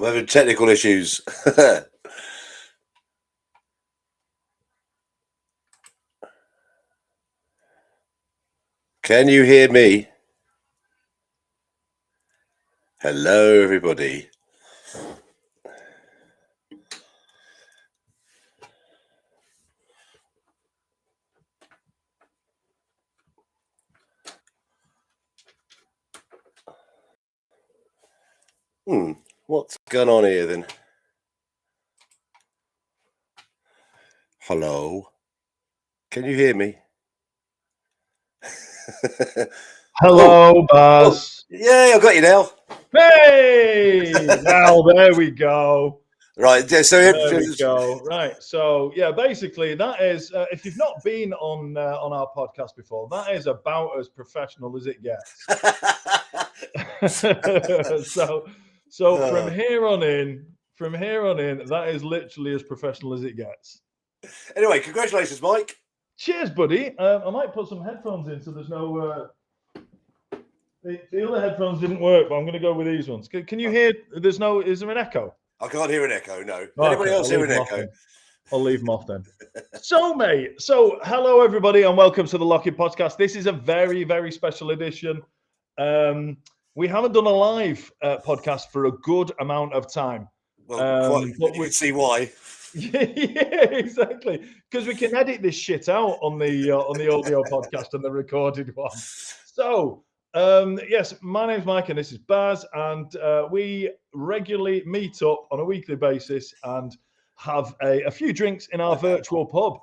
I'm having technical issues. Can you hear me? Hello, everybody. What's going on here then? Hello. Can you hear me? Hello, Baz. Yeah, I got you now. Hey! Now, there we go. Right, so there we go. Right, so yeah, basically that is. If you've not been on our podcast before, that is about as professional as it gets. so from here on in, that is literally as professional as it gets. Anyway, congratulations, Mike. Cheers, buddy. I might put some headphones in so there's no. The other headphones didn't work, but I'm going to go with these ones. Can you hear? Is there an echo? I can't hear an echo, no. Oh, Anybody else hear an echo? I'll leave them off then. So, mate. So, hello, everybody, and welcome to the Lock-In Podcast. This is a very, very special edition. We haven't done a live podcast for a good amount of time. Well, you can see why. Yeah, exactly. Because we can edit this shit out on the audio podcast and the recorded one. So, yes, my name's Mike and this is Baz, and we regularly meet up on a weekly basis and have a few drinks in our virtual pub.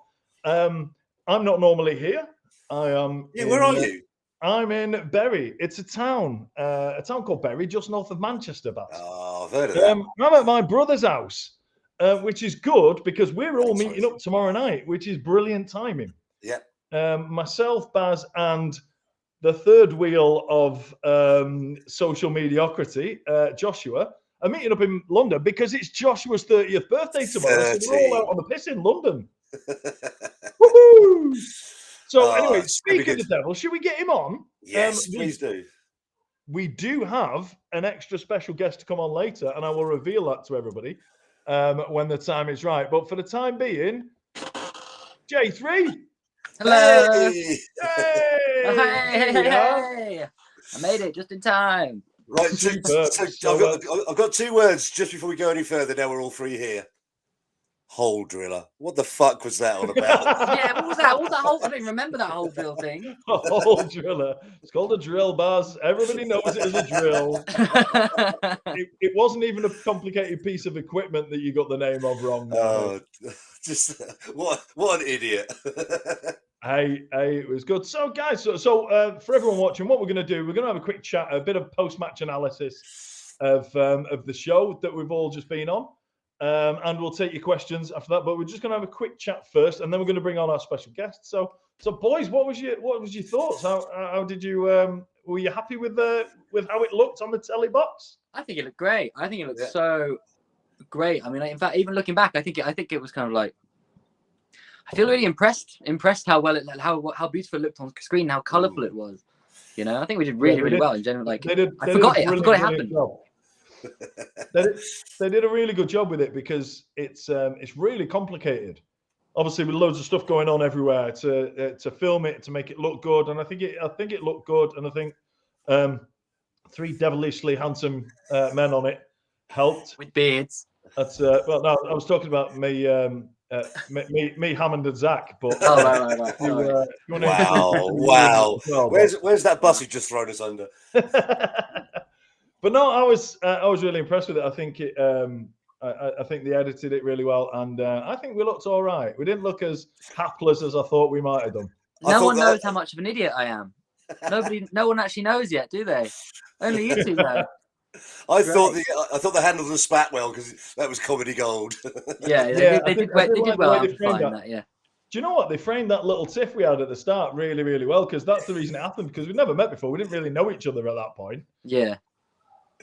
I'm not normally here. I am. Yeah, where are you? I'm in Bury. It's a town called Bury, just north of Manchester. Baz. Oh, I've heard of that. I'm at my brother's house, which is good because we're all meeting up tomorrow night, which is brilliant timing. Yeah. Myself, Baz, and the third wheel of social mediocrity, Joshua, are meeting up in London because it's Joshua's 30th birthday tomorrow. 30. So we're all out on the piss in London. Woohoo! So anyway, speaking of the devil, should we get him on? Yes, please do. We do have an extra special guest to come on later, and I will reveal that to everybody when the time is right. But for the time being, J3. Hello. Hey. Hey. I made it just in time. Right, so I've got two words just before we go any further. Now we're all three here. Hole driller. What the fuck was that all about? Yeah, what was that? What was that whole? I don't remember that whole drill thing. Hole driller. It's called a drill, Baz. Everybody knows it as a drill. It wasn't even a complicated piece of equipment that you got the name of wrong. Oh, just what an idiot. Hey, it was good. So, guys, so for everyone watching, what we're going to do, we're going to have a quick chat, a bit of post-match analysis of the show that we've all just been on. And we'll take your questions after that, but we're just going to have a quick chat first, and then we're going to bring on our special guest. So boys, what was your thoughts? How did you were you happy with how it looked on the telly box? I think it looked great. I think it looked so great. I mean, in fact, even looking back, I think it was kind of like, I feel really impressed how well how beautiful it looked on screen, how colourful it was. You know, I think we did really well in general. Like, I forgot it happened. They did a really good job with it because it's really complicated. Obviously, with loads of stuff going on everywhere to film it, to make it look good, and I think it looked good, and I think three devilishly handsome men on it helped with beards. That's well, no, I was talking about me, Hammond and Zach, but right. Wow. Where's that bus you just thrown us under? But no, I was really impressed with it. I think I think they edited it really well, and I think we looked all right. We didn't look as hapless as I thought we might have done. No one knows how much of an idiot I am. No one actually knows yet, do they? Only you two know. I thought the handle was spat well because that was comedy gold. They did well. Yeah. Do you know what? They framed that little tiff we had at the start really, really well, because that's the reason it happened, because we'd never met before. We didn't really know each other at that point. Yeah.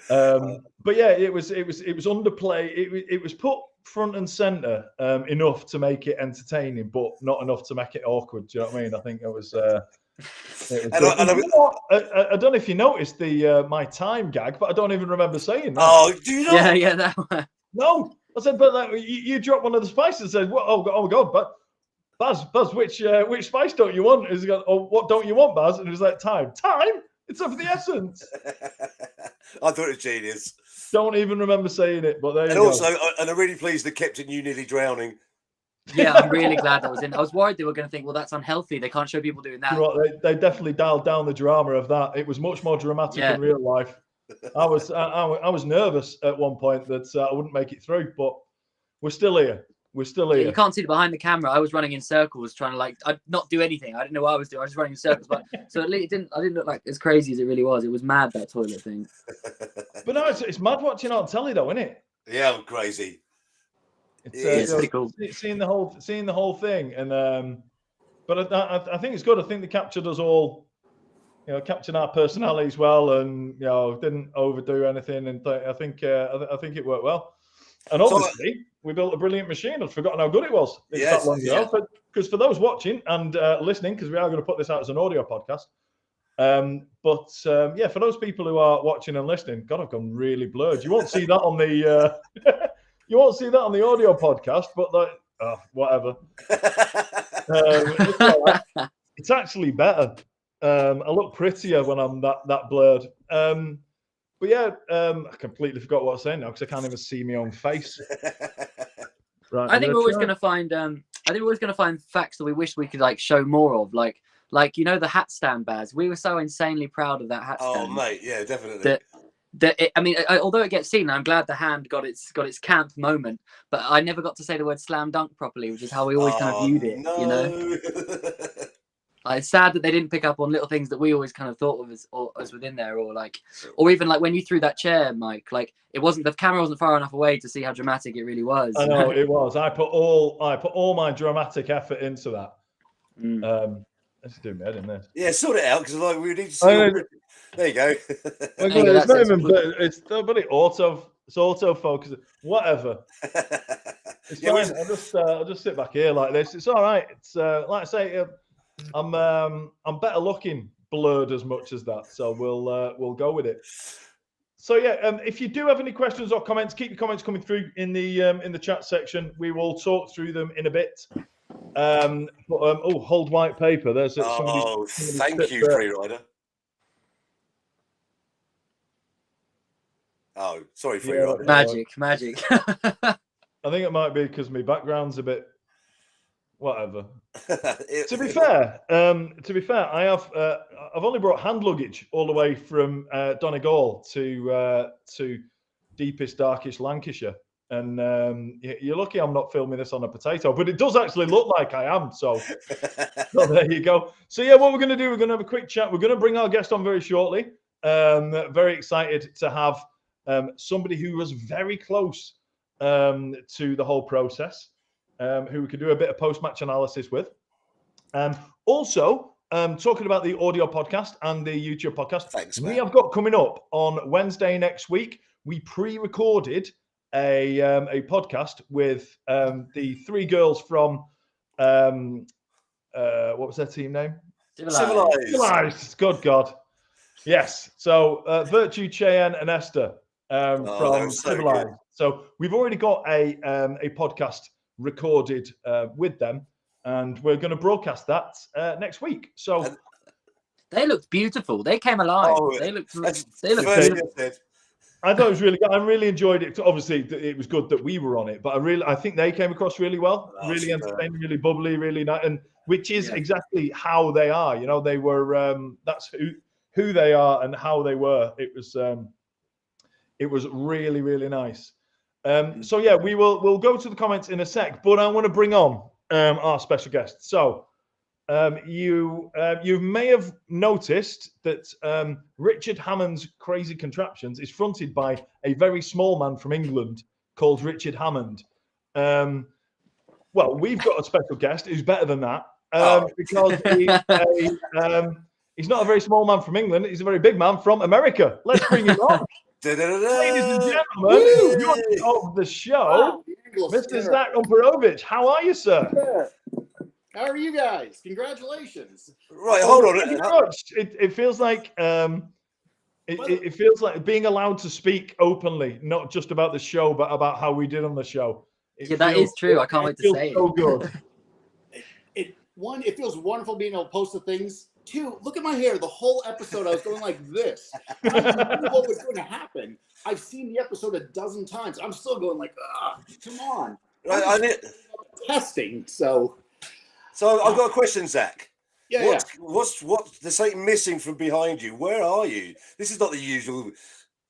But yeah, it was underplay. It was put front and center enough to make it entertaining, but not enough to make it awkward. Do you know what I mean? I think it was And I don't know if you noticed the my time gag, but I don't even remember saying that. Oh, do you know? Yeah, that one. No, I said, but like, you dropped one of the spices and said, oh my God, but Baz, which spice don't you want? Is he going, oh, what don't you want, Baz? And he was like, time. It's of the essence. I thought it was genius. Don't even remember saying it, but there you and go. Also, and I'm really pleased that kept you nearly drowning. Yeah, I'm really glad that was in. I was worried they were going to think, well, that's unhealthy. They can't show people doing that. You know what, they definitely dialed down the drama of that. It was much more dramatic in real life. I was nervous at one point that I wouldn't make it through, but we're still here. Yeah, you can't see it behind the camera. I was running in circles, trying to I'd not do anything. I didn't know what I was doing. I was just running in circles, but so at least I didn't look like as crazy as it really was. It was mad, that toilet thing. But no, it's mad watching on telly though, isn't it? Yeah, I'm crazy. It's pretty cool. Seeing the whole thing, and but I think it's good. I think they captured us all, captured our personalities well, and didn't overdo anything. And I think it worked well. And obviously, we built a brilliant machine. I'd forgotten how good it was. It's that long ago. Because for those watching and listening, because we are going to put this out as an audio podcast. For those people who are watching and listening, God, I've gone really blurred. You won't see that on the you won't see that on the audio podcast, but whatever. It's actually better. I look prettier when I'm that blurred. But yeah, I completely forgot what I was saying now because I can't even see my own face. Right, I think we're always going to find. I think we're always going to find facts that we wish we could show more of, like the hat stand, Baz. We were so insanely proud of that hat stand. Oh mate, yeah, definitely. Although it gets seen, I'm glad the hand got its camp moment, but I never got to say the word slam dunk properly, which is how we always kind of viewed it. No. It's sad that they didn't pick up on little things that we always kind of thought of as within there, or even when you threw that chair, Mike. The camera wasn't far enough away to see how dramatic it really was. I know it was. I put all my dramatic effort into that. Let's do my head in this. Yeah, sort it out because we need to see. There you go. It's not even. It's autofocus. Whatever. It's fine. I'll just sit back here like this. It's all right. It's like I say. I'm better looking blurred as much as that, so we'll go with it. So yeah, if you do have any questions or comments, keep your comments coming through in the chat section. We will talk through them in a bit. Hold white paper. There's somebody. Thank you, Free Rider. Oh, sorry, Free Rider. Magic. I think it might be because my background's a bit. Whatever. To be fair, I have I've only brought hand luggage all the way from Donegal to deepest, darkest Lancashire, and you're lucky I'm not filming this on a potato, but it does actually look like I am. So there you go. So yeah, what we're going to do, we're going to have a quick chat. We're going to bring our guest on very shortly. Very excited to have somebody who was very close to the whole process. Who we could do a bit of post-match analysis with. Also, talking about the audio podcast and the YouTube podcast, Thanks, we have got coming up on Wednesday next week. We pre-recorded a podcast with the three girls from what was their team name? Civilized. Good God. Yes. So Virtue, Cheyenne, and Esther from Civilized. So we've already got a podcast recorded with them, and we're going to broadcast that next week. So they looked beautiful. They came alive. They looked beautiful. I thought it was really good. I really enjoyed it. Obviously, it was good that we were on it, but I think they came across really well, really entertaining, really bubbly, really nice, and which is exactly how they are. They were that's who they are and how they were. It was really, really nice. So yeah, we'll go to the comments in a sec, but I want to bring on our special guest. So you may have noticed that Richard Hammond's Crazy Contraptions is fronted by a very small man from England called Richard Hammond. Well, we've got a special guest who's better than that because he's not a very small man from England. He's a very big man from America. Let's bring him on. Ladies and gentlemen, of the show, Mr. Zach Umperovich. How are you, sir? How are you guys? Congratulations. Right, hold on. Thank you very much. It feels like it feels like being allowed to speak openly, not just about the show, but about how we did on the show. That is true. I can't wait to say so it. Good. It feels wonderful being able to post the things. Two, look at my hair. The whole episode, I was going like this. I knew what was going to happen. I've seen the episode a dozen times. I'm still going like, come on. Right, Testing. So I've got a question, Zach. Yeah. What's there's something missing from behind you? Where are you? This is not the usual.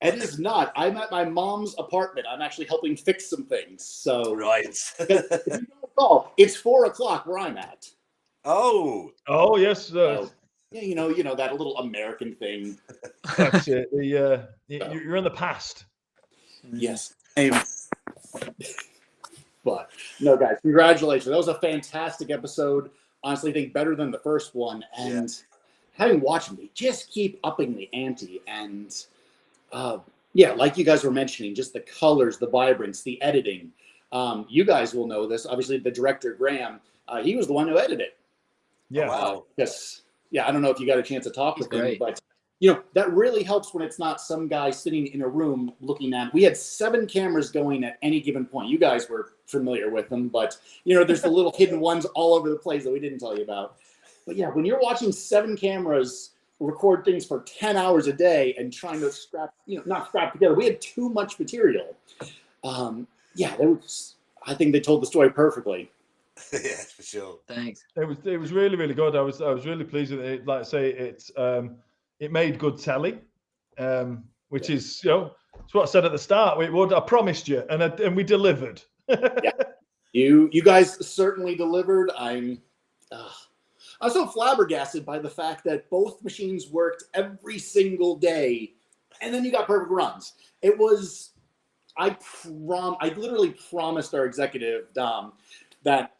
It is not. I'm at my mom's apartment. I'm actually helping fix some things. So Right. If you don't recall, it's 4:00 where I'm at. Oh yes. So, yeah, you know that little American thing. That's it. You're in the past. Yes. But no, guys, congratulations. That was a fantastic episode. Honestly, I think better than the first one. And having watched them, they just keep upping the ante. And like you guys were mentioning, just the colors, the vibrance, the editing. You guys will know this. Obviously, the director, Graham, he was the one who edited it. Yeah. Wow. Yes. I don't know if you got a chance to talk with him, great. but that really helps when it's not some guy sitting in a room looking at. We had 7 cameras going at any given point. You guys were familiar with them, but there's the little hidden ones all over the place that we didn't tell you about. But yeah, when you're watching 7 cameras record things for 10 hours a day and trying to not scrap together, we had too much material. I think they told the story perfectly. Yeah, for sure. Thanks. It was really, really good. I was really pleased with it. Like I say, it made good telly, which is it's what I said at the start. We would. I promised you, and we delivered. Yeah. You guys certainly delivered. I'm so flabbergasted by the fact that both machines worked every single day, and then you got perfect runs. It was. I literally promised our executive Dom that.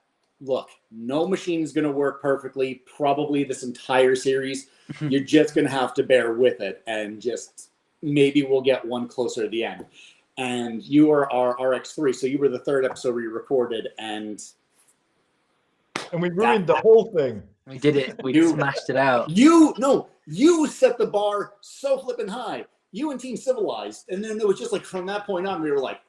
Look, no machine's going to work perfectly, probably this entire series. You're just going to have to bear with it, and just maybe we'll get one closer to the end. And you are our RX3, so you were the 3rd episode we recorded, and we ruined the whole thing. We did it. We smashed it out. You set the bar so flipping high. You and Team Civilized, and then it was just like from that point on, we were like,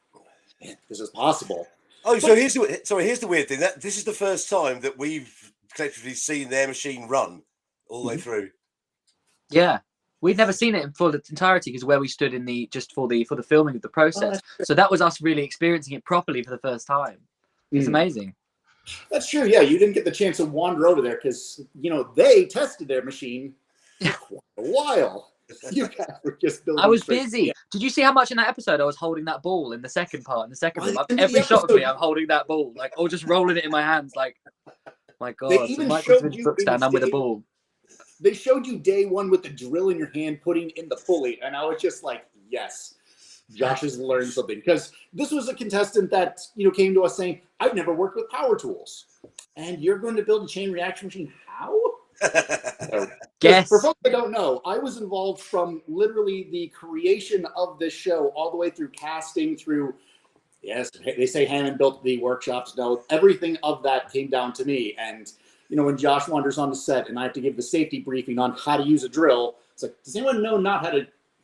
man, this is possible. Oh, so here's the weird thing. That this is the first time that we've collectively seen their machine run all the way through. Yeah, we'd never seen it for the entirety because where we stood for the filming of the process. So that was us really experiencing it properly for the first time. It's amazing. That's true. Yeah, you didn't get the chance to wander over there because they tested their machine for quite a while. You guys were just building. I was busy. Yeah. Did you see how much in that episode I was holding that ball in the second part? In the second room, every shot of me, I'm holding that ball, or just rolling it in my hands, like, my God. They even showed you stand with a ball. They showed you day one with the drill in your hand, putting in the pulley, and I was just like, yes, Josh has learned something, because this was a contestant that came to us saying, I've never worked with power tools, and you're going to build a chain reaction machine. How? Guess. For folks that don't know, I was involved from literally the creation of this show all the way through casting, through, yes, they say Hammond built the workshops. No, everything of that came down to me. And, when Josh wanders on the set and I have to give the safety briefing on how to use a drill, it's like, does anyone know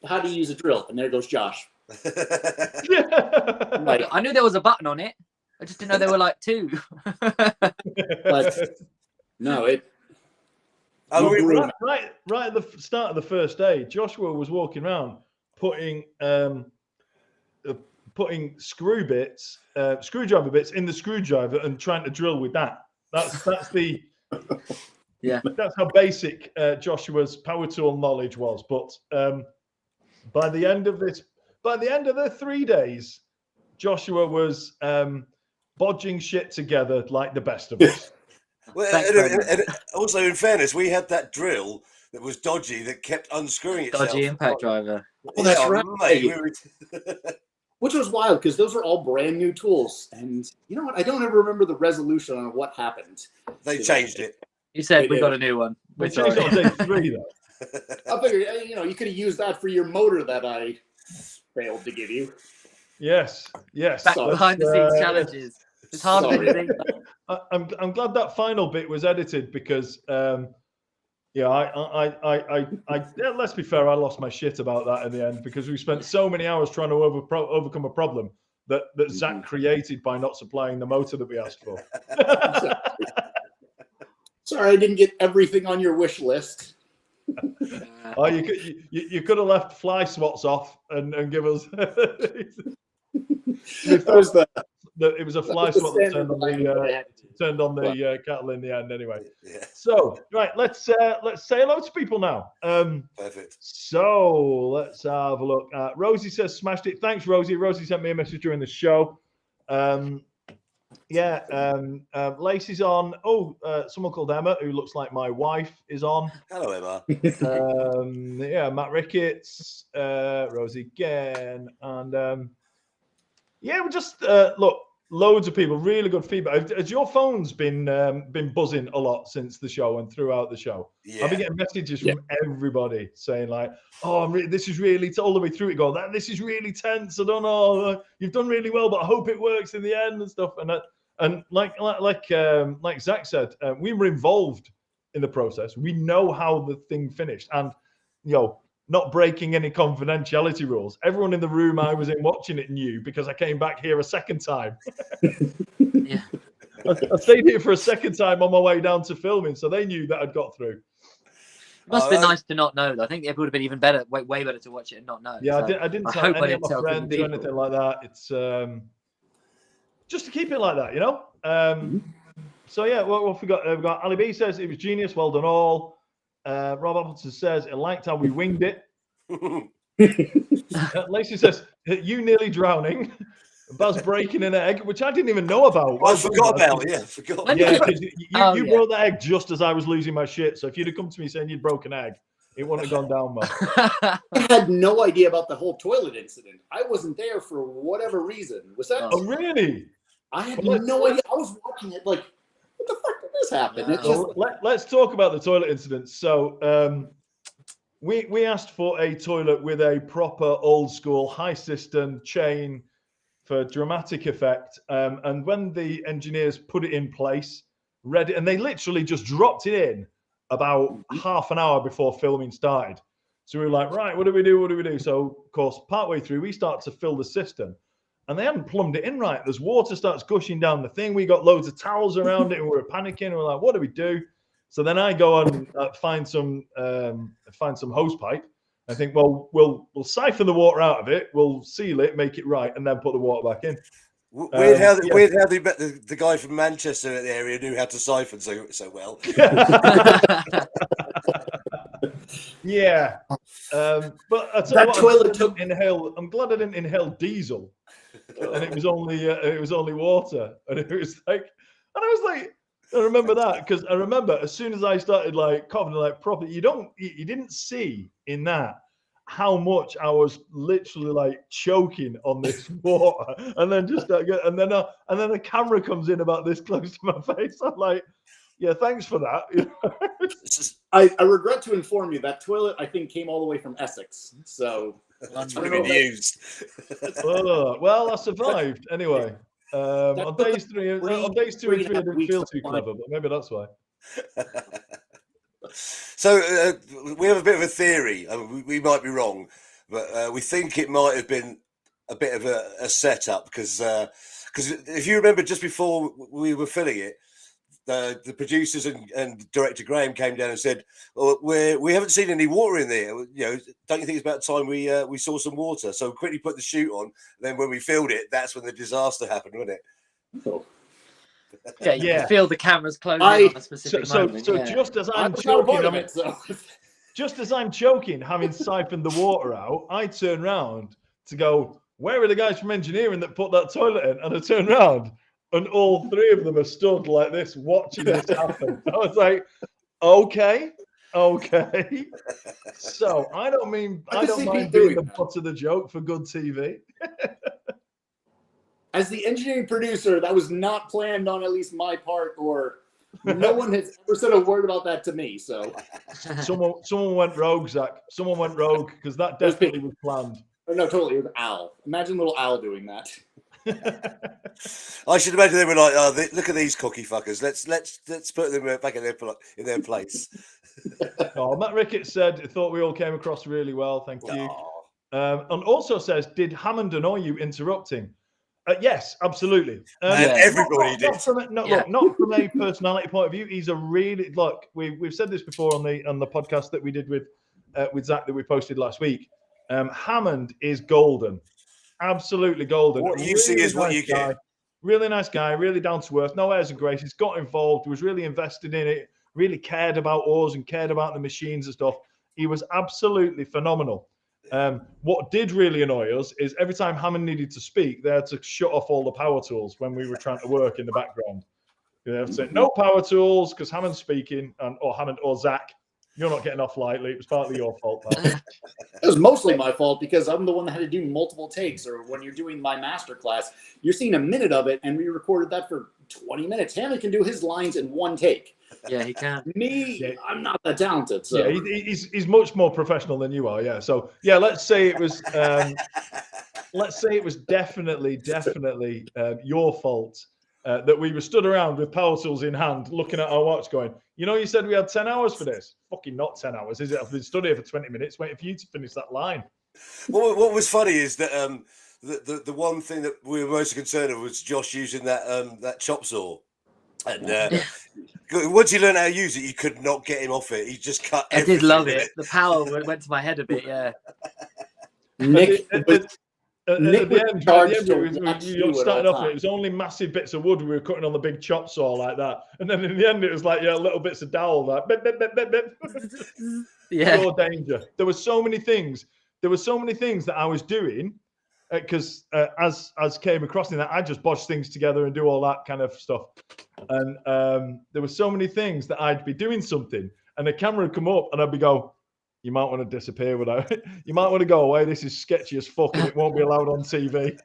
how to use a drill? And there goes Josh. Like, I knew there was a button on it. I just didn't know there were like 2. But no, right at the start of the first day, Joshua was walking around putting screwdriver bits in the screwdriver and trying to drill with that. That's the That's how basic Joshua's power tool knowledge was. But by the end of the 3 days, Joshua was bodging shit together like the best of us. Well, and also, in fairness, we had that drill that was dodgy that kept unscrewing itself. Dodgy impact driver. Well, that's right. Mate, which was wild because those were all brand new tools. And you know what? I don't ever remember the resolution on what happened. They changed it. You said we got a new one. We changed it on day 3, though. I figured, you could have used that for your motor that I failed to give you. Yes. Back behind the scenes challenges. It's hard to think. I'm glad that final bit was edited because let's be fair, I lost my shit about that in the end because we spent so many hours trying to overcome a problem that Zach created by not supplying the motor that we asked for. Sorry, I didn't get everything on your wish list. Oh, you could have left fly swats off and give us. It was a fly swat that turned on the kettle in the end. Anyway, Yeah. so right, let's say hello to people now. Perfect. So let's have a look. Rosie says smashed it. Thanks, Rosie. Rosie sent me a message during the show. Lacey's on. Someone called Emma, who looks like my wife, is on. Hello, Emma. Matt Ricketts, Rosie again, and we just look. Loads of people, really good feedback. Has your phone's been buzzing a lot since the show and throughout the show? Yeah. I've been getting messages from everybody saying like, "Oh, this is really all the way through it. This is really tense. I don't know. You've done really well, but I hope it works in the end and stuff." And like Zach said, we were involved in the process. We know how the thing finished, and not breaking any confidentiality rules. Everyone in the room I was in watching it knew because I came back here a second time. Yeah. I stayed here for a second time on my way down to filming, so they knew that I'd got through. It must have been nice to not know. I think it would have been even better, way better to watch it and not know. Yeah, so I didn't tell any of my friends or anything like that. It's just to keep it like that, So yeah, what we got? We've got Ali B says it was genius. Well done all. Rob Appleton says it liked how we winged it. Lacey says you nearly drowning. Baz breaking an egg, which I didn't even know about. I forgot about it. Yeah, forgot. Yeah, because you brought the egg just as I was losing my shit. So if you'd have come to me saying you'd broken egg, it wouldn't have gone down well. I had no idea about the whole toilet incident. I wasn't there for whatever reason. Was that? Oh, really? I had no idea. I was watching it like, what the fuck did this happen? Yeah. It just... Let's talk about the toilet incident. So we asked for a toilet with a proper old school high cistern chain for dramatic effect. And when the engineers put it in place, and they literally just dropped it in about half an hour before filming started. So we were like, right, what do we do? So of course, partway through, we start to fill the cistern. And they hadn't plumbed it in right. There's water starts gushing down the thing. We got loads of towels around it, and we were panicking. And we're like, what do we do? So then I go and find some hose pipe. I think, well, we'll siphon the water out of it, we'll seal it, make it right, and then put the water back in. Weird how the guy from Manchester in the area knew how to siphon so well. Yeah. But I tell That you toilet took... I'm glad I didn't inhale diesel. And it was only water. And it was like, and I was like, I remember that because I remember as soon as I started like coughing like properly, you didn't see in that how much I was literally like choking on this water, and then and then the camera comes in about this close to my face. I'm like, yeah, thanks for that. I regret to inform you that toilet I think came all the way from Essex. So that's what we used. Well, I survived anyway. On days 2 and 3, I didn't feel too clever, but maybe that's why. So we have a bit of a theory. I mean, we might be wrong, but we think it might have been a bit of a setup because if you remember, just before we were filming it, the producers and director Graham came down and said, "Well, we haven't seen any water in there. Don't you think it's about time we saw some water?" So quickly put the shoot on. Then when we filmed it, that's when the disaster happened, wasn't it? Oh. Yeah, you can feel the cameras closing on a specific moment. So just as I'm choking, just as I'm choking, having siphoned the water out, I turn round to go, where are the guys from engineering that put that toilet in? And I turn round, and all three of them are stood like this, watching this happen. I was like, okay. So I don't mind being the butt of the joke for good TV. As the engineering producer, that was not planned on at least my part, or no one has ever said a word about that to me. So someone went rogue, Zach. Someone went rogue because that definitely was planned. Oh, no, totally. It was Al. Imagine little Al doing that. I should imagine they were like, "Oh, look at these cocky fuckers. Let's put them back in their place." Oh, Matt Ricketts said, "I thought we all came across really well. Thank you." Oh. And also says, "Did Hammond annoy you interrupting?" Yes, absolutely. Everybody did. Not from a personality point of view. He's a really look. We've said this before on the podcast that we did with Zach that we posted last week. Hammond is golden, absolutely golden. What you see is what you get. Really nice guy, really down to earth, no airs and graces. Got involved, was really invested in it, really cared about us and cared about the machines and stuff. He was absolutely phenomenal. What did really annoy us is every time Hammond needed to speak, they had to shut off all the power tools when we were trying to work in the background. They have to say no power tools because Hammond's speaking, or Hammond or Zach, you're not getting off lightly. It was partly your fault, pal. It was mostly my fault because I'm the one that had to do multiple takes. Or when you're doing my master class, you're seeing a minute of it, and we recorded that for 20 minutes. Hammond can do his lines in one take. Yeah, he can. Me, I'm not that talented. So yeah, he's much more professional than you are. Yeah. So yeah, let's say it was definitely your fault that we were stood around with power tools in hand, looking at our watch, going, you said we had 10 hours for this. Fucking not 10 hours, is it? I've been stood here for 20 minutes waiting for you to finish that line. What was funny is that the one thing that we were most concerned of was Josh using that chop saw. And once you learn how to use it, you could not get him off it. He just cut. I did love it. The power went to my head a bit. Yeah. Nick. At the end, you started off. It was only massive bits of wood we were cutting on the big chop saw like that, and then in the end, it was like little bits of dowel like. Yeah. Pure danger. There were so many things. That I was doing because as came across in that, I just bodge things together and do all that kind of stuff. And there were so many things that I'd be doing something, and the camera would come up, and I'd be go, "You might want to disappear without it. You might want to go away. This is sketchy as fuck, and it won't be allowed on TV."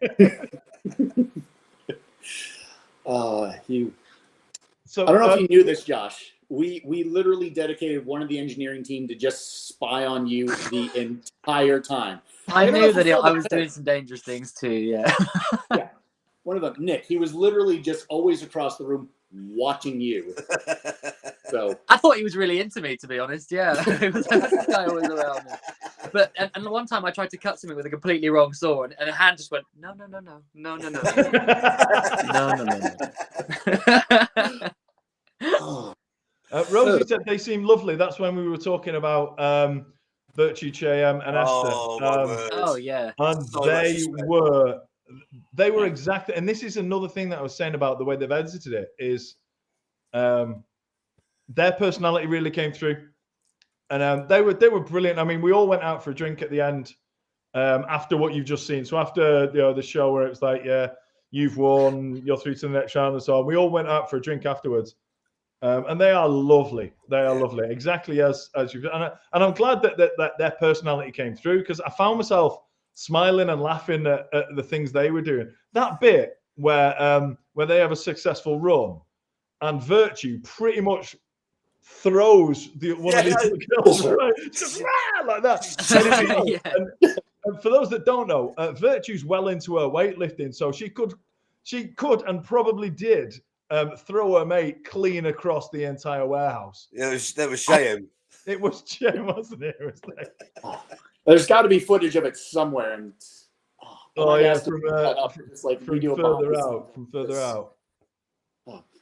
So I don't know if you knew this, Josh. We literally dedicated one of the engineering team to just spy on you the entire time. I knew that I was doing some dangerous things too. Yeah. Yeah. One of them, Nick. He was literally just always across the room watching you. So I thought he was really into me, to be honest. Yeah, this guy always around me. But and one time I tried to cut something with a completely wrong saw, and a hand just went no. Rosie said they seem lovely. That's when we were talking about Virtue Cheyenne and Esther. Oh yeah, and they were exactly. And this is another thing that I was saying about the way they've edited it is, their personality really came through, and they were brilliant. I mean, we all went out for a drink at the end after what you've just seen. So after the show where it's like, yeah, you've won, you're through to the next round and so on. We all went out for a drink afterwards. And they are lovely. They are lovely, exactly as you've. And I'm glad that their personality came through, because I found myself smiling and laughing at the things they were doing. That bit where they have a successful run, and Virtue pretty much throws one of these girls right, just like that. And for those that don't know, Virtue's well into her weightlifting, so she could and probably did. Throw her mate clean across the entire warehouse. Yeah, that was shame. It was shame, wasn't it? It was like, there's got to be footage of it somewhere. And from further out.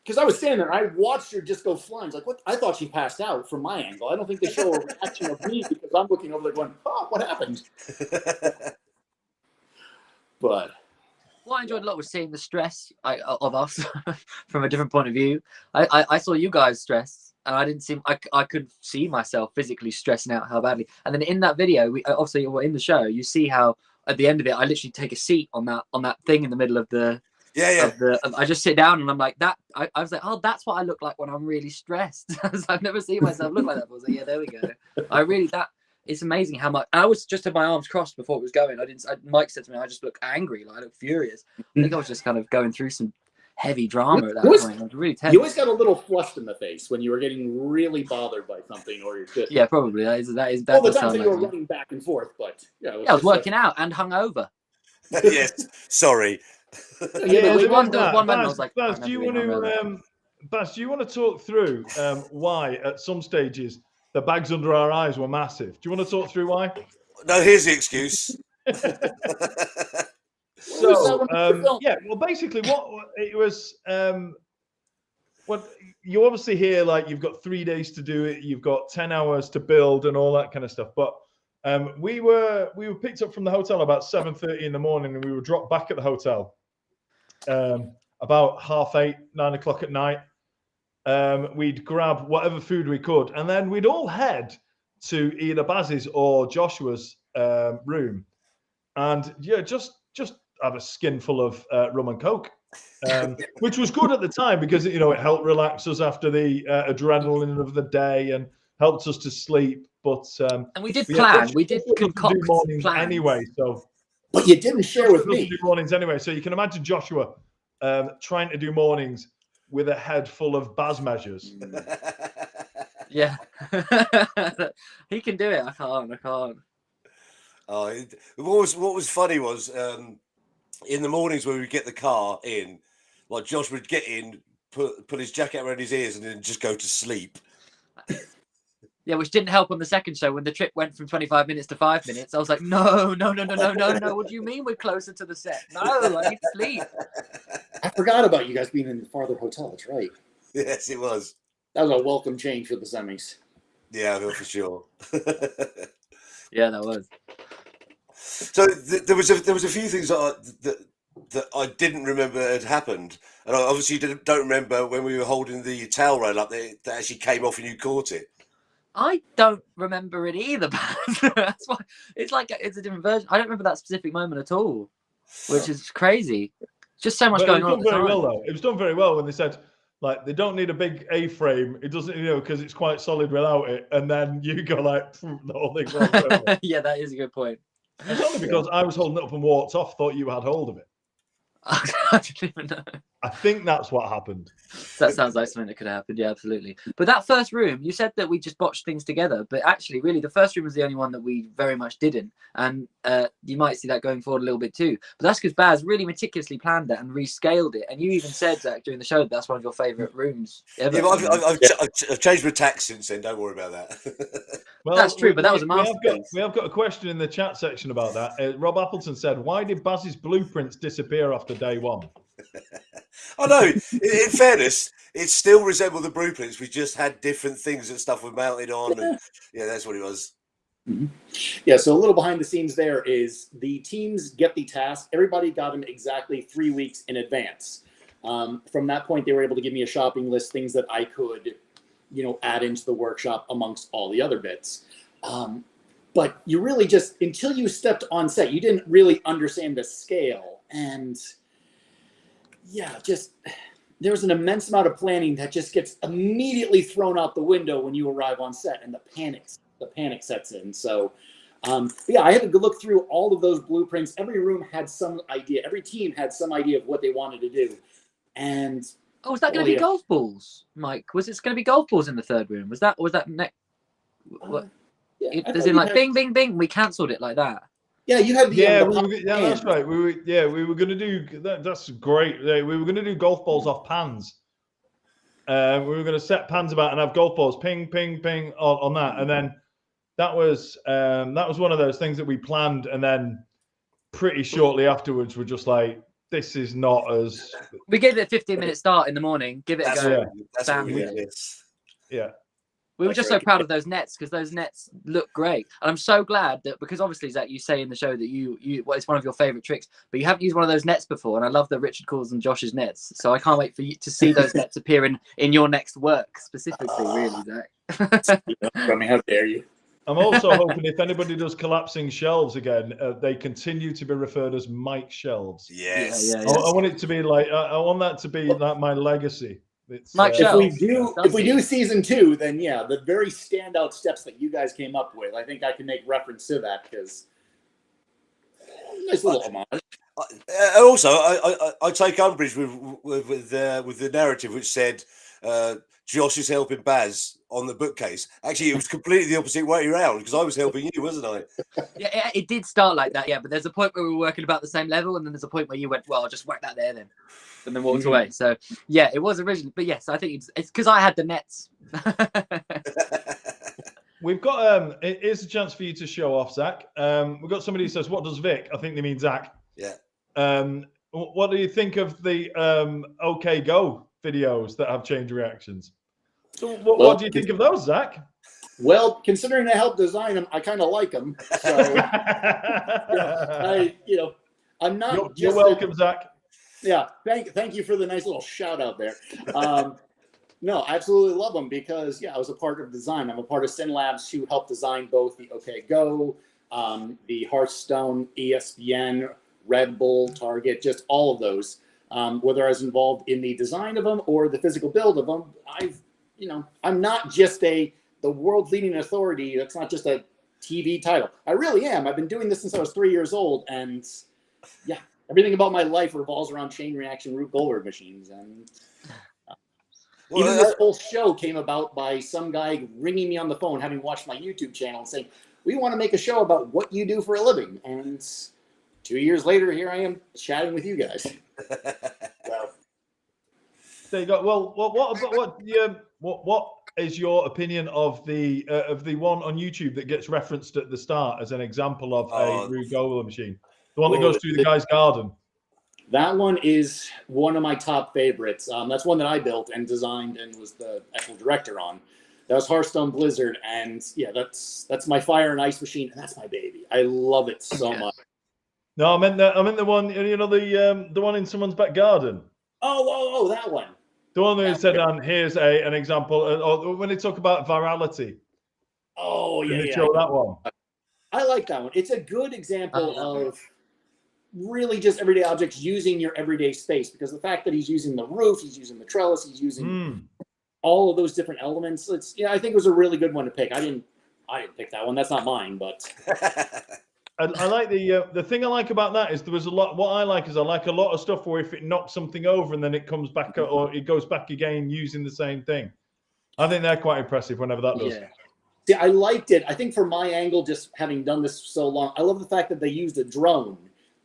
Because I was standing there, I watched her just go flying. Like, what? I thought she passed out from my angle. I don't think they show a reaction of me because I'm looking over there going, "Oh, what happened?" But. What I enjoyed a lot was seeing the stress of us from a different point of view. I saw you guys stressed, and I couldn't see myself physically stressing out how badly. And then in that video, obviously in the show, you see how at the end of it, I literally take a seat on that thing in the middle of the. Yeah. I just sit down and I'm like that. I was like, oh, that's what I look like when I'm really stressed. I've never seen myself look like that. I was like, yeah, there we go. It's amazing how much. I was just had my arms crossed before it was going. Mike said to me, I just look angry, like I look furious. I think I was just kind of going through some heavy drama at that point. It was really tense. You always got a little flushed in the face when you were getting really bothered by something, or you're just probably that is all the time you were running back and forth. But I was working out and hungover. Yes, sorry. Yeah, there there was is that. one moment I was like, Baz, do you want to Baz, do you want to talk through why at some stages the bags under our eyes were massive? Do you want to talk through why? No, here's the excuse. So yeah, well, basically, what it was, what you obviously hear, like you've got 3 days to do it, you've got 10 hours to build, and all that kind of stuff. But we were picked up from the hotel about 7:30 in the morning, and we were dropped back at the hotel about 8:30, 9 o'clock at night. We'd grab whatever food we could, and then we'd all head to either Baz's or Joshua's room, and yeah, just have a skinful of rum and coke, which was good at the time because it helped relax us after the adrenaline of the day and helped us to sleep. But and we did plan, we did concoct mornings plans anyway. So, but you didn't share with me. Do mornings anyway, so you can imagine Joshua trying to do mornings with a head full of Baz measures. Yeah, he can do it. I can't. Oh, what was funny was in the mornings when we get the car in, like Josh would get in, put his jacket around his ears, and then just go to sleep. Yeah, which didn't help on the second show when the trip went from 25 minutes to 5 minutes. I was like, no. What do you mean we're closer to the set? No, I need to sleep. I forgot about you guys being in the farther hotel. That's right. Yes, it was. That was a welcome change for the semis. Yeah, for sure. Yeah, that was. So there was a few things that I didn't remember had happened, and I obviously don't remember when we were holding the towel rail up that actually came off and you caught it. I don't remember it either. That's why it's like it's a different version. I don't remember that specific moment at all, which is crazy. Just so much going on. It was done very well when they said, like, they don't need a big A-frame. It doesn't, because it's quite solid without it. And then you go like, the whole thing's wrong. Yeah, that is a good point. It's only because I was holding it up and walked off, thought you had hold of it. I didn't even know. I think that's what happened. That sounds like something that could happen. Yeah, absolutely. But that first room, you said that we just botched things together, but actually, really, the first room was the only one that we very much didn't. And you might see that going forward a little bit too. But that's because Baz really meticulously planned it and rescaled it. And you even said, Zach, during the show, that's one of your favourite rooms ever. Yeah, but I've changed my tax since then. Don't worry about that. Well, that's true, but that was a masterpiece. We have got a question in the chat section about that. Rob Appleton said, "Why did Baz's blueprints disappear after day one?" I know. In fairness, it still resembled the blueprints. We just had different things and stuff were mounted on. And, yeah, that's what it was. Mm-hmm. Yeah, so a little behind the scenes there is the teams get the task. Everybody got them exactly 3 weeks in advance. From that point, they were able to give me a shopping list, things that I could, add into the workshop amongst all the other bits. But you really just, until you stepped on set, you didn't really understand the scale. And yeah, just there's an immense amount of planning that just gets immediately thrown out the window when you arrive on set, and the panic sets in. So yeah, I had to look through all of those blueprints. Every room had some idea. Every team had some idea of what they wanted to do. And is that going to be golf balls, Mike? Was it going to be golf balls in the third room? Was that next? Yeah, as in like bing, bing, bing. We cancelled it like that. Yeah, you had the that's right. We were going to do that. That's great. We were going to do golf balls off pans. We were going to set pans about and have golf balls ping, ping, ping on that, and then that was one of those things that we planned, and then pretty shortly afterwards, we're just like, this is not as. We gave it a 15-minute start in the morning. Give it a go. That's what we did. Yeah. We were just so proud of those nets because those nets look great. And I'm so glad that, because obviously, Zach, you say in the show that it's one of your favorite tricks, but you haven't used one of those nets before. And I love that Richard calls them Josh's nets. So I can't wait for you to see those nets appear in your next work specifically, really, Zach. I mean, how dare you? I'm also hoping if anybody does collapsing shelves again, they continue to be referred as Mike shelves. Yes. I want it to be like, I want that to be like my legacy. Mike if we do season 2, then yeah, the very standout steps that you guys came up with, I think I can make reference to that because nice little homage. Also, I take umbrage with the narrative which said Josh is helping Baz on the bookcase. Actually, it was completely the opposite way around because I was helping you, wasn't I? Yeah, it did start like that. Yeah, but there's a point where we were working about the same level, and then there's a point where you went, "Well, I'll just whack that there then," and then walked away. So yeah, it was originally, but yes, I think it's because I had the nets. We've got here's a chance for you to show off, Zach. We've got somebody who says, "What does Vic?" I think they mean Zach. Yeah. What do you think of the OK Go videos that have chain reactions? So what do you think of those, Zach? Well, considering they helped design them, I kind of like them. So, I'm not. You're welcome, Zach. Yeah, thank you for the nice little shout out there. No, I absolutely love them because I was a part of design. I'm a part of Sin Labs who helped design both the OK Go, the Hearthstone, ESPN, Red Bull, Target, just all of those. Whether I was involved in the design of them or the physical build of them, I'm not just the world leading authority. That's not just a TV title. I really am. I've been doing this since I was 3 years old, and everything about my life revolves around chain reaction Rube Goldberg machines. And even this whole show came about by some guy ringing me on the phone, having watched my YouTube channel, and saying, "We want to make a show about what you do for a living." And 2 years later, here I am chatting with you guys. So. There you go. Well, what is your opinion of the one on YouTube that gets referenced at the start as an example of a Rube Goldberg machine? The one that goes through the guy's garden. That one is one of my top favorites. That's one that I built and designed and was the actual director on. That was Hearthstone Blizzard, and that's my fire and ice machine, and that's my baby. I love it so much. No, I meant the one, the one in someone's back garden. Oh, that one. The one that said, here's an example, or when they talk about virality. Oh, yeah. They show that one. I like that one. It's a good example of really just everyday objects using your everyday space, because the fact that he's using the roof, he's using the trellis, he's using all of those different elements. I think it was a really good one to pick. I didn't pick that one. That's not mine, but I like the thing I like about that is there was a lot. What I like is I like a lot of stuff where if it knocks something over and then it comes back or it goes back again using the same thing. I think they're quite impressive whenever that does. Yeah. See, I liked it. I think from my angle, just having done this so long, I love the fact that they used a drone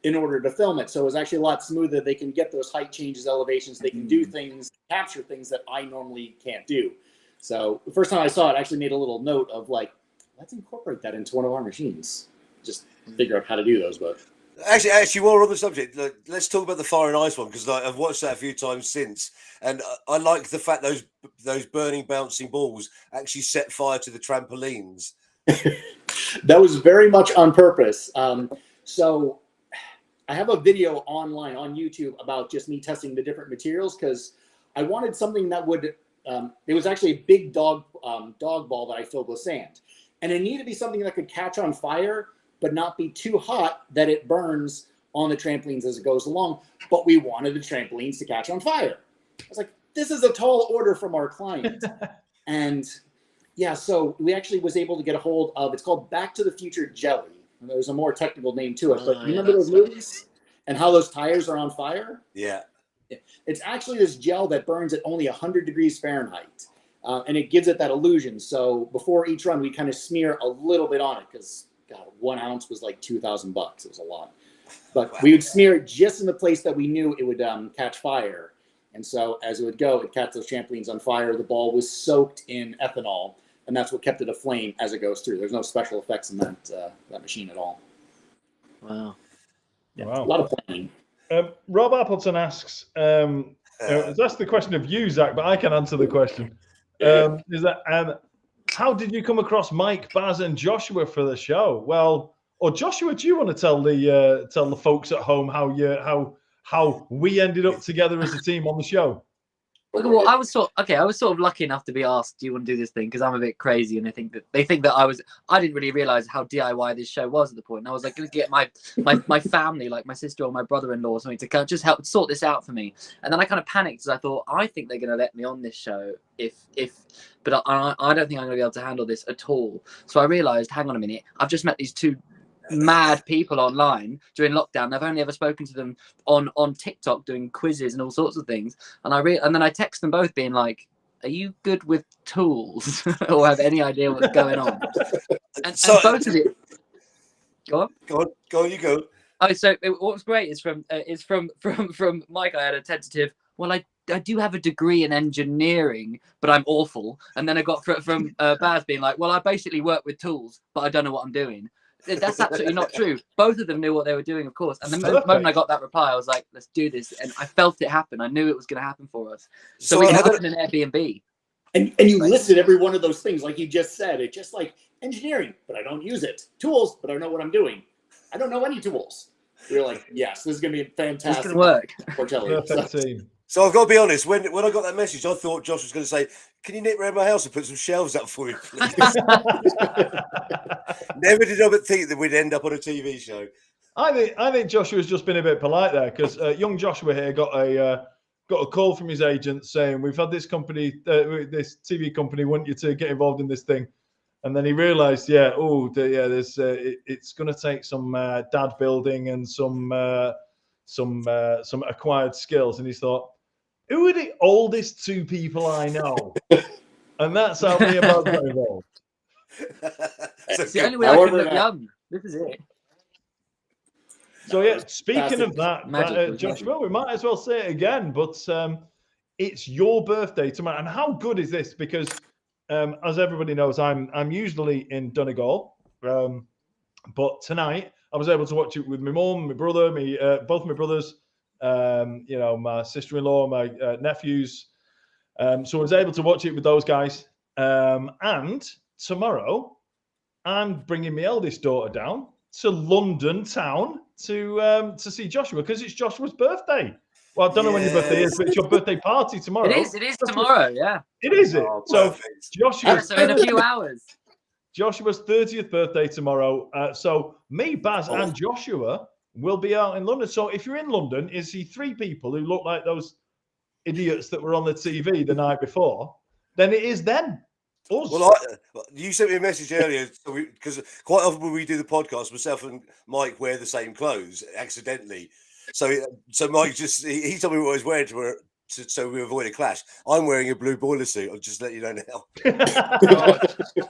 in order to film it. So it was actually a lot smoother. They can get those height changes, elevations. They can do things, capture things that I normally can't do. So the first time I saw it, I actually made a little note of let's incorporate that into one of our machines. Just figure out how to do those. But actually, while we're on the subject, let's talk about the fire and ice one, because I've watched that a few times since, and I like the fact those burning bouncing balls actually set fire to the trampolines. That was very much on purpose. So I have a video online on YouTube about just me testing the different materials, because I wanted something that would it was actually a big dog ball that I filled with sand, and it needed to be something that could catch on fire but not be too hot that it burns on the trampolines as it goes along. But we wanted the trampolines to catch on fire. I was like, this is a tall order from our client. And so we actually was able to get a hold of, it's called Back to the Future Jelly. There's a more technical name to it, but you remember those movies and how those tires are on fire? Yeah. It's actually this gel that burns at only 100 degrees Fahrenheit. And it gives it that illusion. So before each run, we kind of smear a little bit on it, because 1 ounce was like $2,000. It was a lot, but we would smear it just in the place that we knew it would catch fire. And so as it would go, it catch those trampolines on fire. The ball was soaked in ethanol, and that's what kept it aflame as it goes through. There's no special effects in that machine at all. Wow. Yeah, wow. A lot of planning. Rob Appleton asks, that's the question of you, Zach, but I can answer the question. Is that how did you come across Mike, Baz, and Joshua for the show? Well, or Joshua, do you want to tell the folks at home how we ended up together as a team on the show? Well, I was sort of lucky enough to be asked, "Do you want to do this thing?" Because I'm a bit crazy, and they think that I didn't really realize how DIY this show was at the point. And I was like, going to get my family, like my sister or my brother-in-law, or something, to kind of just help sort this out for me. And then I kind of panicked, as I thought, I think they're going to let me on this show but I don't think I'm going to be able to handle this at all. So I realized, hang on a minute, I've just met these two mad people online during lockdown. I've only ever spoken to them on TikTok doing quizzes and all sorts of things. And then I text them both being like, are you good with tools or have any idea what's going on? And both of it. Go on, you go. Oh, so what was great is from Mike. I had a tentative. Well, I do have a degree in engineering, but I'm awful. And then I got from Baz being like, well, I basically work with tools, but I don't know what I'm doing. That's absolutely not true. Both of them knew what they were doing, of course. And the moment I got that reply, I was like, let's do this. And I felt it happen. I knew it was going to happen for us. So we ended up in an Airbnb. And you listed every one of those things like you just said. It's just like engineering, but I don't use it. Tools, but I know what I'm doing. I don't know any tools. We were like, yes, this is going to be fantastic. This can work. Perfect team. So I've got to be honest, when I got that message, I thought Josh was going to say, can you nip around my house and put some shelves up for me, please? Never did I think that we'd end up on a TV show. I think Joshua's just been a bit polite there, because young Joshua here got a call from his agent saying, we've had this company, this TV company want you to get involved in this thing. And then he realized, there's it's going to take some dad building and some acquired skills. And he thought, who are the oldest two people I know? And that's how me and Baz got involved. It's the only way I can look young. This is it. So yeah, speaking of that, Joshua, we might as well say it again, but it's your birthday tomorrow. And how good is this? Because as everybody knows, I'm usually in Donegal, but tonight I was able to watch it with my mum, my brother, both my brothers, my sister-in-law, my nephews. So I was able to watch it with those guys. And tomorrow, I'm bringing my eldest daughter down to London town to see Joshua, because it's Joshua's birthday. Well, I don't know when your birthday is, but it's your birthday party tomorrow. It is tomorrow, yeah. It is it. So Joshua's so in a few hours. Joshua's 30th birthday tomorrow. So me, Baz, and Joshua will be out in London. So if you're in London, you see three people who look like those idiots that were on the TV the night before, then it is them. Us. Well, you sent me a message earlier, because quite often when we do the podcast, myself and Mike wear the same clothes accidentally. So Mike he told me what I was wearing so we avoid a clash. I'm wearing a blue boiler suit. I'll just let you know now.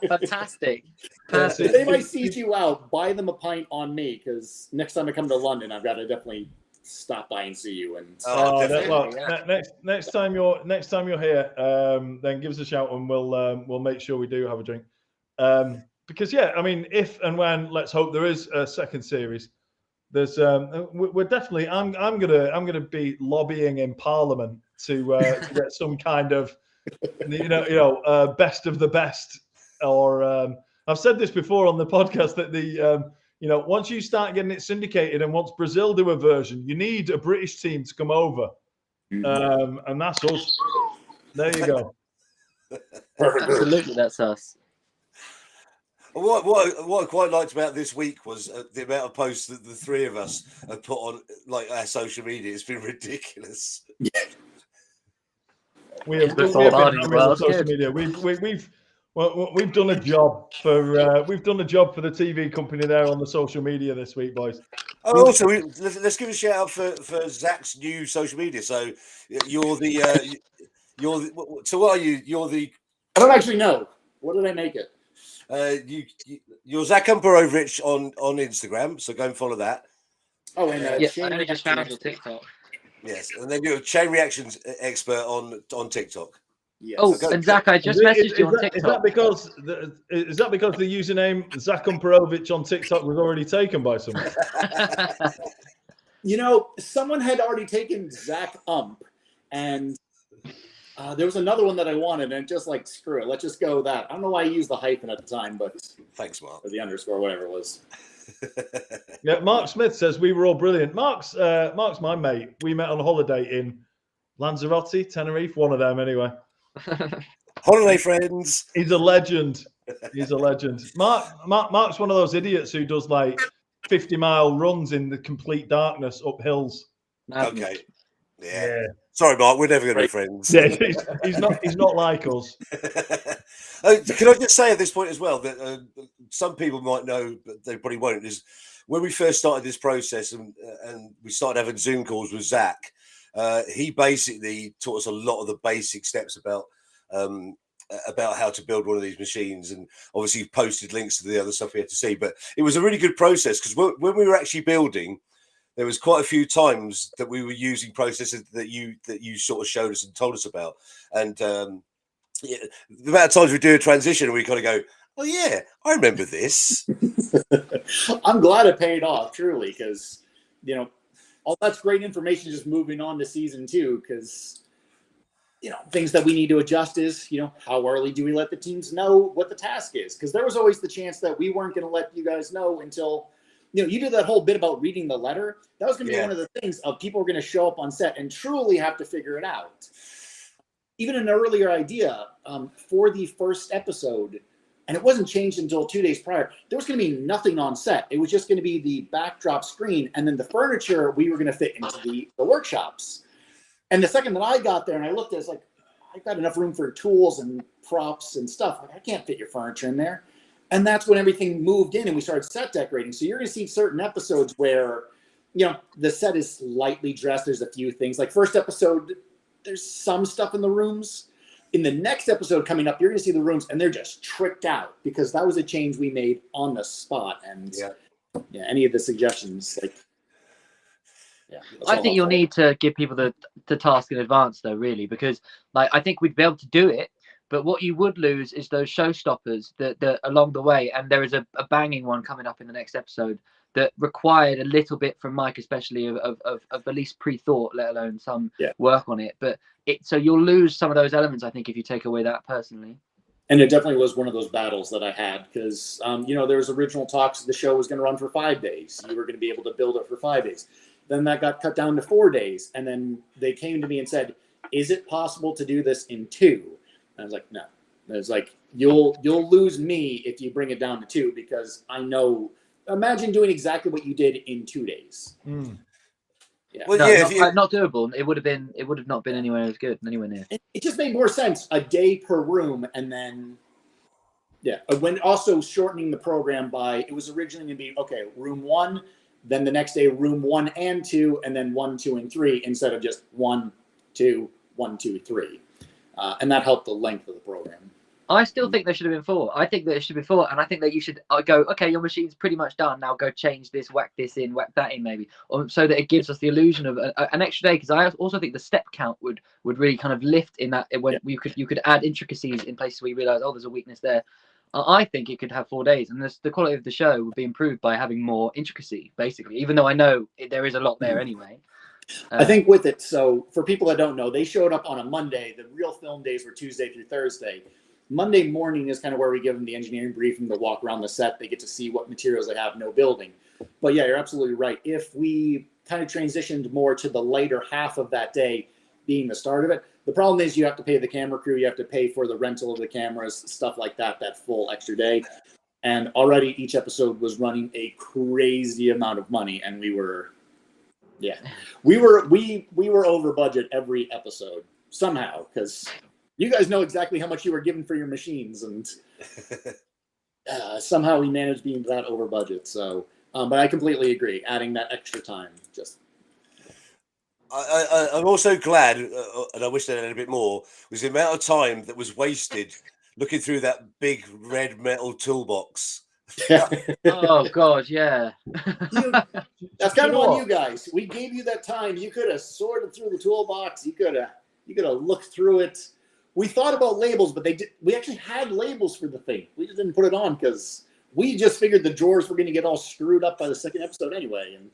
Fantastic. If anybody sees you out, buy them a pint on me, because next time I come to London, I've got to definitely stop by and see you. And next time you're here, then give us a shout and we'll make sure we do have a drink. Because I mean, if and when, let's hope there is a second series. There's we're definitely I'm gonna be lobbying in Parliament to get some kind of best of the best, or I've said this before on the podcast that the once you start getting it syndicated, and once Brazil do a version, you need a British team to come over, and that's us. There you go. Perfect. Absolutely, that's us. What I quite liked about this week was the amount of posts that the three of us have put on our social media. It's been ridiculous. We have been on social media. We've done a job for the TV company there on the social media this week, boys. Oh, also, let's give a shout out for Zach's new social media. So you're the so what are you? You're the. I don't actually know. What did I make it? You're Zach Umperovich on Instagram, so go and follow that. Oh, and I only just found it on TikTok. Yes, and then you're a chain reactions expert on TikTok. Yes. Oh, and Zach, I just messaged you on TikTok. Is that because the username Zach Umperovich on TikTok was already taken by someone? Someone had already taken Zach Ump, and there was another one that I wanted, and just like, screw it, let's just go with that. I don't know why I used the hyphen at the time, but thanks, Mark. Or the underscore, whatever it was. Yeah, Mark Smith says we were all brilliant. Mark's my mate. We met on a holiday in Lanzarote, Tenerife, one of them anyway. Holiday friends. He's a legend. Mark's one of those idiots who does like 50-mile runs in the complete darkness up hills. Okay. Yeah. Sorry, Mark. We're never going to be friends. Yeah, he's not like us. Can I just say at this point as well that some people might know, but they probably won't, is when we first started this process and we started having Zoom calls with Zach, he basically taught us a lot of the basic steps about about how to build one of these machines, and obviously posted links to the other stuff we had to see. But it was a really good process, because when we were actually building, there was quite a few times that we were using processes that you sort of showed us and told us about. And the amount of times we do a transition and we kind of go, oh yeah, I remember this. I'm glad it paid off, truly, because, you know, all that's great information just moving on to season 2, because, you know, things that we need to adjust is, you know, how early do we let the teams know what the task is? Because there was always the chance that we weren't going to let you guys know until, you know, you did that whole bit about reading the letter. That was going to be one of the things of people were going to show up on set and truly have to figure it out. Even an earlier idea for the first episode, and it wasn't changed until 2 days prior, there was going to be nothing on set. It was just going to be the backdrop screen, and then the furniture we were going to fit into the workshops. And the second that I got there and I looked at it, it's like, I've got enough room for tools and props and stuff. Like, I can't fit your furniture in there. And that's when everything moved in and we started set decorating. So you're going to see certain episodes where, you know, the set is slightly dressed. There's a few things. Like first episode, there's some stuff in the rooms. In the next episode coming up, you're going to see the rooms and they're just tricked out, because that was a change we made on the spot. And any of the suggestions, like, I think you'll need to give people the task in advance, though, really, because like I think we'd be able to do it, but what you would lose is those showstoppers that along the way. And there is a banging one coming up in the next episode that required a little bit from Mike, especially of at least pre-thought, let alone some work on it. But so you'll lose some of those elements, I think, if you take away that personally. And it definitely was one of those battles that I had, because you know, there was original talks the show was going to run for 5 days. You were going to be able to build it for 5 days. Then that got cut down to 4 days. And then they came to me and said, is it possible to do this in 2? And I was like, no. And it's like, you'll lose me if you bring it down to 2, because I know, imagine doing exactly what you did in 2 days. Yeah. Well, not doable. It would have not been anywhere as good, anywhere near. It just made more sense, a day per room, and then when also shortening the program by, it was originally going to be, okay, room 1, then the next day room 1 and 2, and then 1, 2, and 3, instead of just 1, 2, 1, 2, 3, and that helped the length of the program. I still think there should have been 4. I think that it should be 4, and I think that you should go, okay, your machine's pretty much done. Now go change this, whack this in, whack that in, maybe, or so that it gives us the illusion of an extra day. Because I also think the step count would really kind of lift in that when you could add intricacies in places where you realize, oh, there's a weakness there. I think it could have 4 days, and the quality of the show would be improved by having more intricacy, basically. Even though I know there is a lot there anyway. I think with it, so for people that don't know, they showed up on a Monday. The real film days were Tuesday through Thursday. Monday morning is kind of where we give them the engineering briefing, to walk around the set. They get to see what materials they have, no building. But yeah, you're absolutely right. If we kind of transitioned more to the later half of that day being the start of it, the problem is you have to pay the camera crew, you have to pay for the rental of the cameras, stuff like that full extra day. And already each episode was running a crazy amount of money, and we were over budget every episode somehow, because you guys know exactly how much you were given for your machines, and somehow we managed being that over budget. So, but I completely agree. Adding that extra time, just. I'm also glad, and I wish they had a bit more, was the amount of time that was wasted looking through that big red metal toolbox. Oh God, yeah. That's kind of on you guys. We gave you that time. You could have sorted through the toolbox. You could have looked through it. We thought about labels, but we actually had labels for the thing. We just didn't put it on because we just figured the drawers were going to get all screwed up by the second episode anyway. And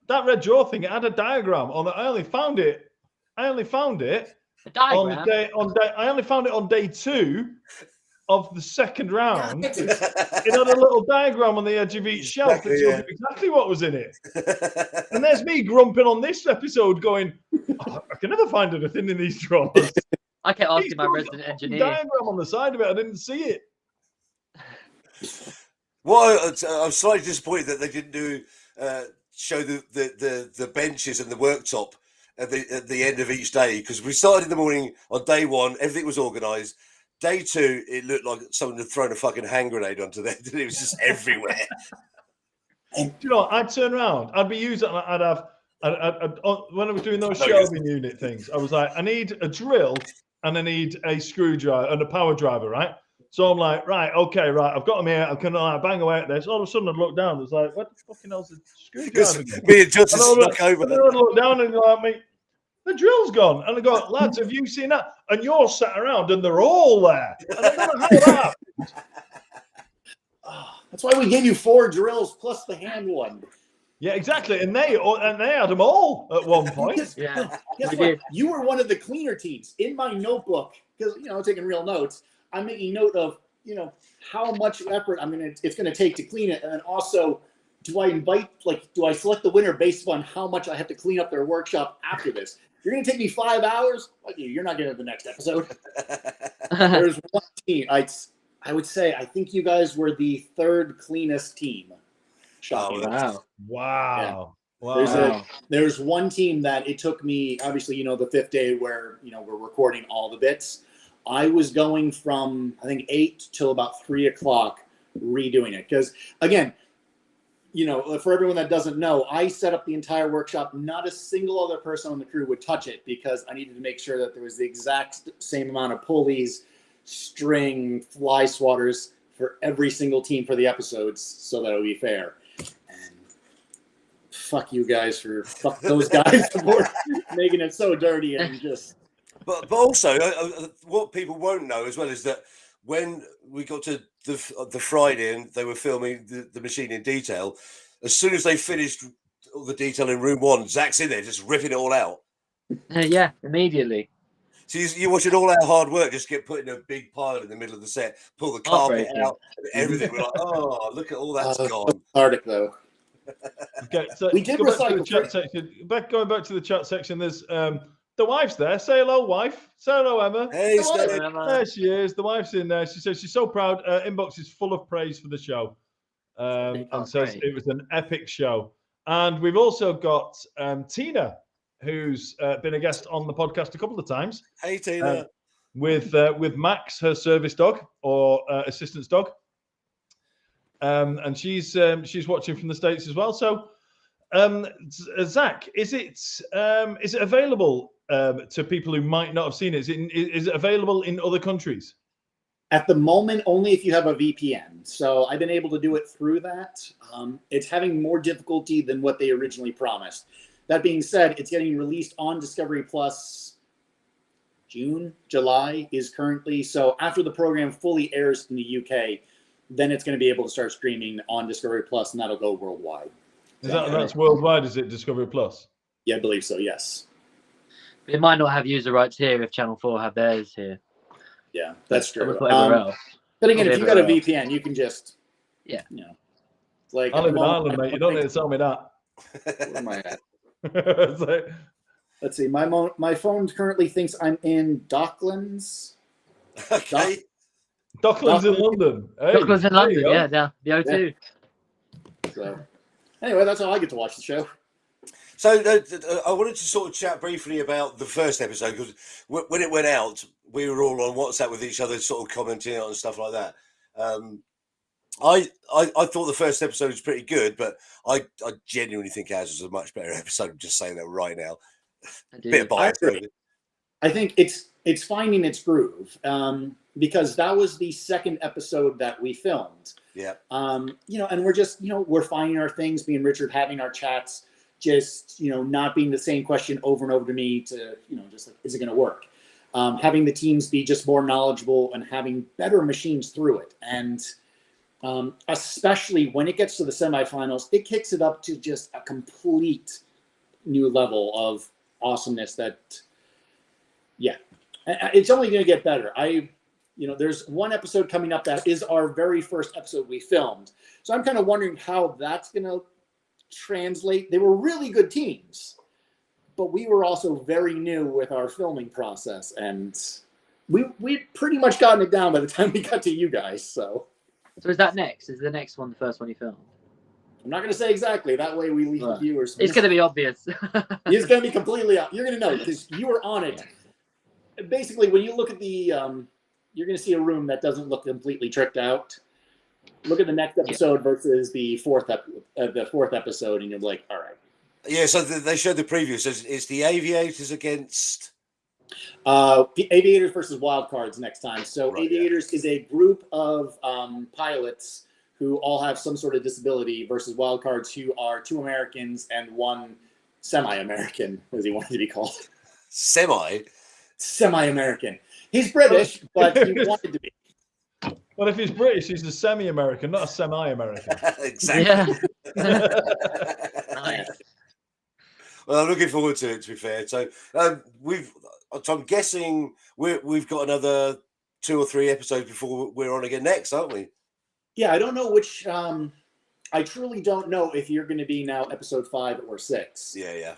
that red drawer thing, it had a diagram on it. I only found it on day. I only found it on day 2 of the second round. It had a little diagram on the edge of each shelf that told you exactly what was in it. And there's me grumping on this episode going, I can never find anything in these drawers. I kept asking my resident engineer. Diagram on the side of it, I didn't see it. Well, I'm slightly disappointed that they didn't show the benches and the worktop at the end of each day, because we started in the morning on day 1, everything was organised. Day 2, it looked like someone had thrown a fucking hand grenade onto there. It was just everywhere. And do you know, I'd turn around, I'd be using, when I was doing those shelving unit things, I was like, I need a drill and I need a screwdriver and a power driver, right? So I'm like, right, okay, right, I've got them here. I can bang away at this. All of a sudden, I look down. It's like, what the fucking hell's the screwdriver? Me and Justin And snuck over. and then I look down and like, mate, the drill's gone. And I go, lads, have you seen that? And you're sat around and they're all there. And I don't know how that. That's why we gave you 4 drills plus the hand one. Yeah, exactly. And they had them all at one point. Guess what? You were one of the cleaner teams. In my notebook, because I'm taking real notes, I'm making note of how much effort it's gonna take to clean it, and then also do I select the winner based on how much I have to clean up their workshop after this? You're gonna take me 5 hours? Fuck you, you're not getting the next episode. There's one team. I would say I think you guys were the 3rd cleanest team. Shocking. Wow. Wow. Yeah. Wow. There's one team that it took me, obviously, the 5th day where, we're recording all the bits. I was going from, I think, 8 till about 3 o'clock redoing it. Because, again, for everyone that doesn't know, I set up the entire workshop. Not a single other person on the crew would touch it because I needed to make sure that there was the exact same amount of pulleys, string, fly swatters for every single team for the episodes so that it would be fair. And fuck you guys fuck those guys for making it so dirty and just... But also, what people won't know as well is that when we got to the Friday and they were filming the machine in detail, as soon as they finished all the detail in room 1, Zach's in there just ripping it all out. Yeah, immediately. So you're watching all our hard work just get put in a big pile in the middle of the set, pull the carpet out, and everything. We're like, oh, look at all that's gone. Cathartic, though. Okay, so we did recycle. Going back to the chat section, there's the wife's there. Say hello, wife. Say hello, Emma. Hey, there she is. The wife's in there. She says she's so proud. Inbox is full of praise for the show, and says it was an epic show. And we've also got Tina, who's been a guest on the podcast a couple of times. Hey, Tina. With Max, her service dog or assistance dog, and she's watching from the States as well. So, Zach, is it available to people who might not have seen it? Is it available in other countries? At the moment, only if you have a VPN. So I've been able to do it through that. It's having more difficulty than what they originally promised. That being said, it's getting released on Discovery Plus June, July is currently. So after the program fully airs in the UK, then it's going to be able to start streaming on Discovery Plus, and that'll go worldwide. That's worldwide, is it, Discovery Plus? Yeah, I believe so, yes. But it might not have user rights here if Channel 4 have theirs here. Yeah, that's true. Else. But again, if you've got a VPN, you can just, yeah. Like I live in Ireland, mate. You don't need to tell me that. Where am I at? Like, let's see. My phone currently thinks I'm in Docklands. Okay. Docklands in London. Hey, Docklands in London, yeah, down the O2. Yeah. So, anyway, that's how I get to watch the show. So I wanted to sort of chat briefly about the first episode because when it went out, we were all on WhatsApp with each other, sort of commenting on stuff like that. I thought the first episode was pretty good, but I genuinely think ours was a much better episode. I'm just saying that right now. Bit of bias. I think it's finding its groove because that was the second episode that we filmed. Yeah. And we're just we're finding our things. Me and Richard having our chats. Just not being the same question over and over to me. To just like, is it going to work? Having the teams be just more knowledgeable and having better machines through it, and especially when it gets to the semifinals, it kicks it up to just a complete new level of awesomeness. It's only going to get better. There's one episode coming up that is our very first episode we filmed, so I'm kind of wondering how that's going to translate. They were really good teams, but we were also very new with our filming process, and we'd pretty much gotten it down by the time we got to you guys. So is that next? Is the next one the first one you filmed? I'm not going to say exactly. That way we leave the viewers. It's going to be obvious. It's going to be completely out. You're going to know because you were on it. Basically, when you look at the, you're going to see a room that doesn't look completely tricked out. Look at the next episode versus the fourth episode, and you're like, all right. Yeah, so they showed the preview. So it's the Aviators against Aviators versus Wildcards next time. So Right, Aviators is a group of pilots who all have some sort of disability versus Wildcards, who are 2 Americans and 1 semi-American, as he wanted to be called. Semi-American. He's British, but he wanted to be. Well, if he's British, he's a semi-American, not a semi-American. Exactly. Yeah. Nice. Well, I'm looking forward to it. To be fair, so I'm guessing we've got another 2 or 3 episodes before we're on again next, aren't we? Yeah, I don't know which. I truly don't know if you're going to be now episode 5 or 6. Yeah.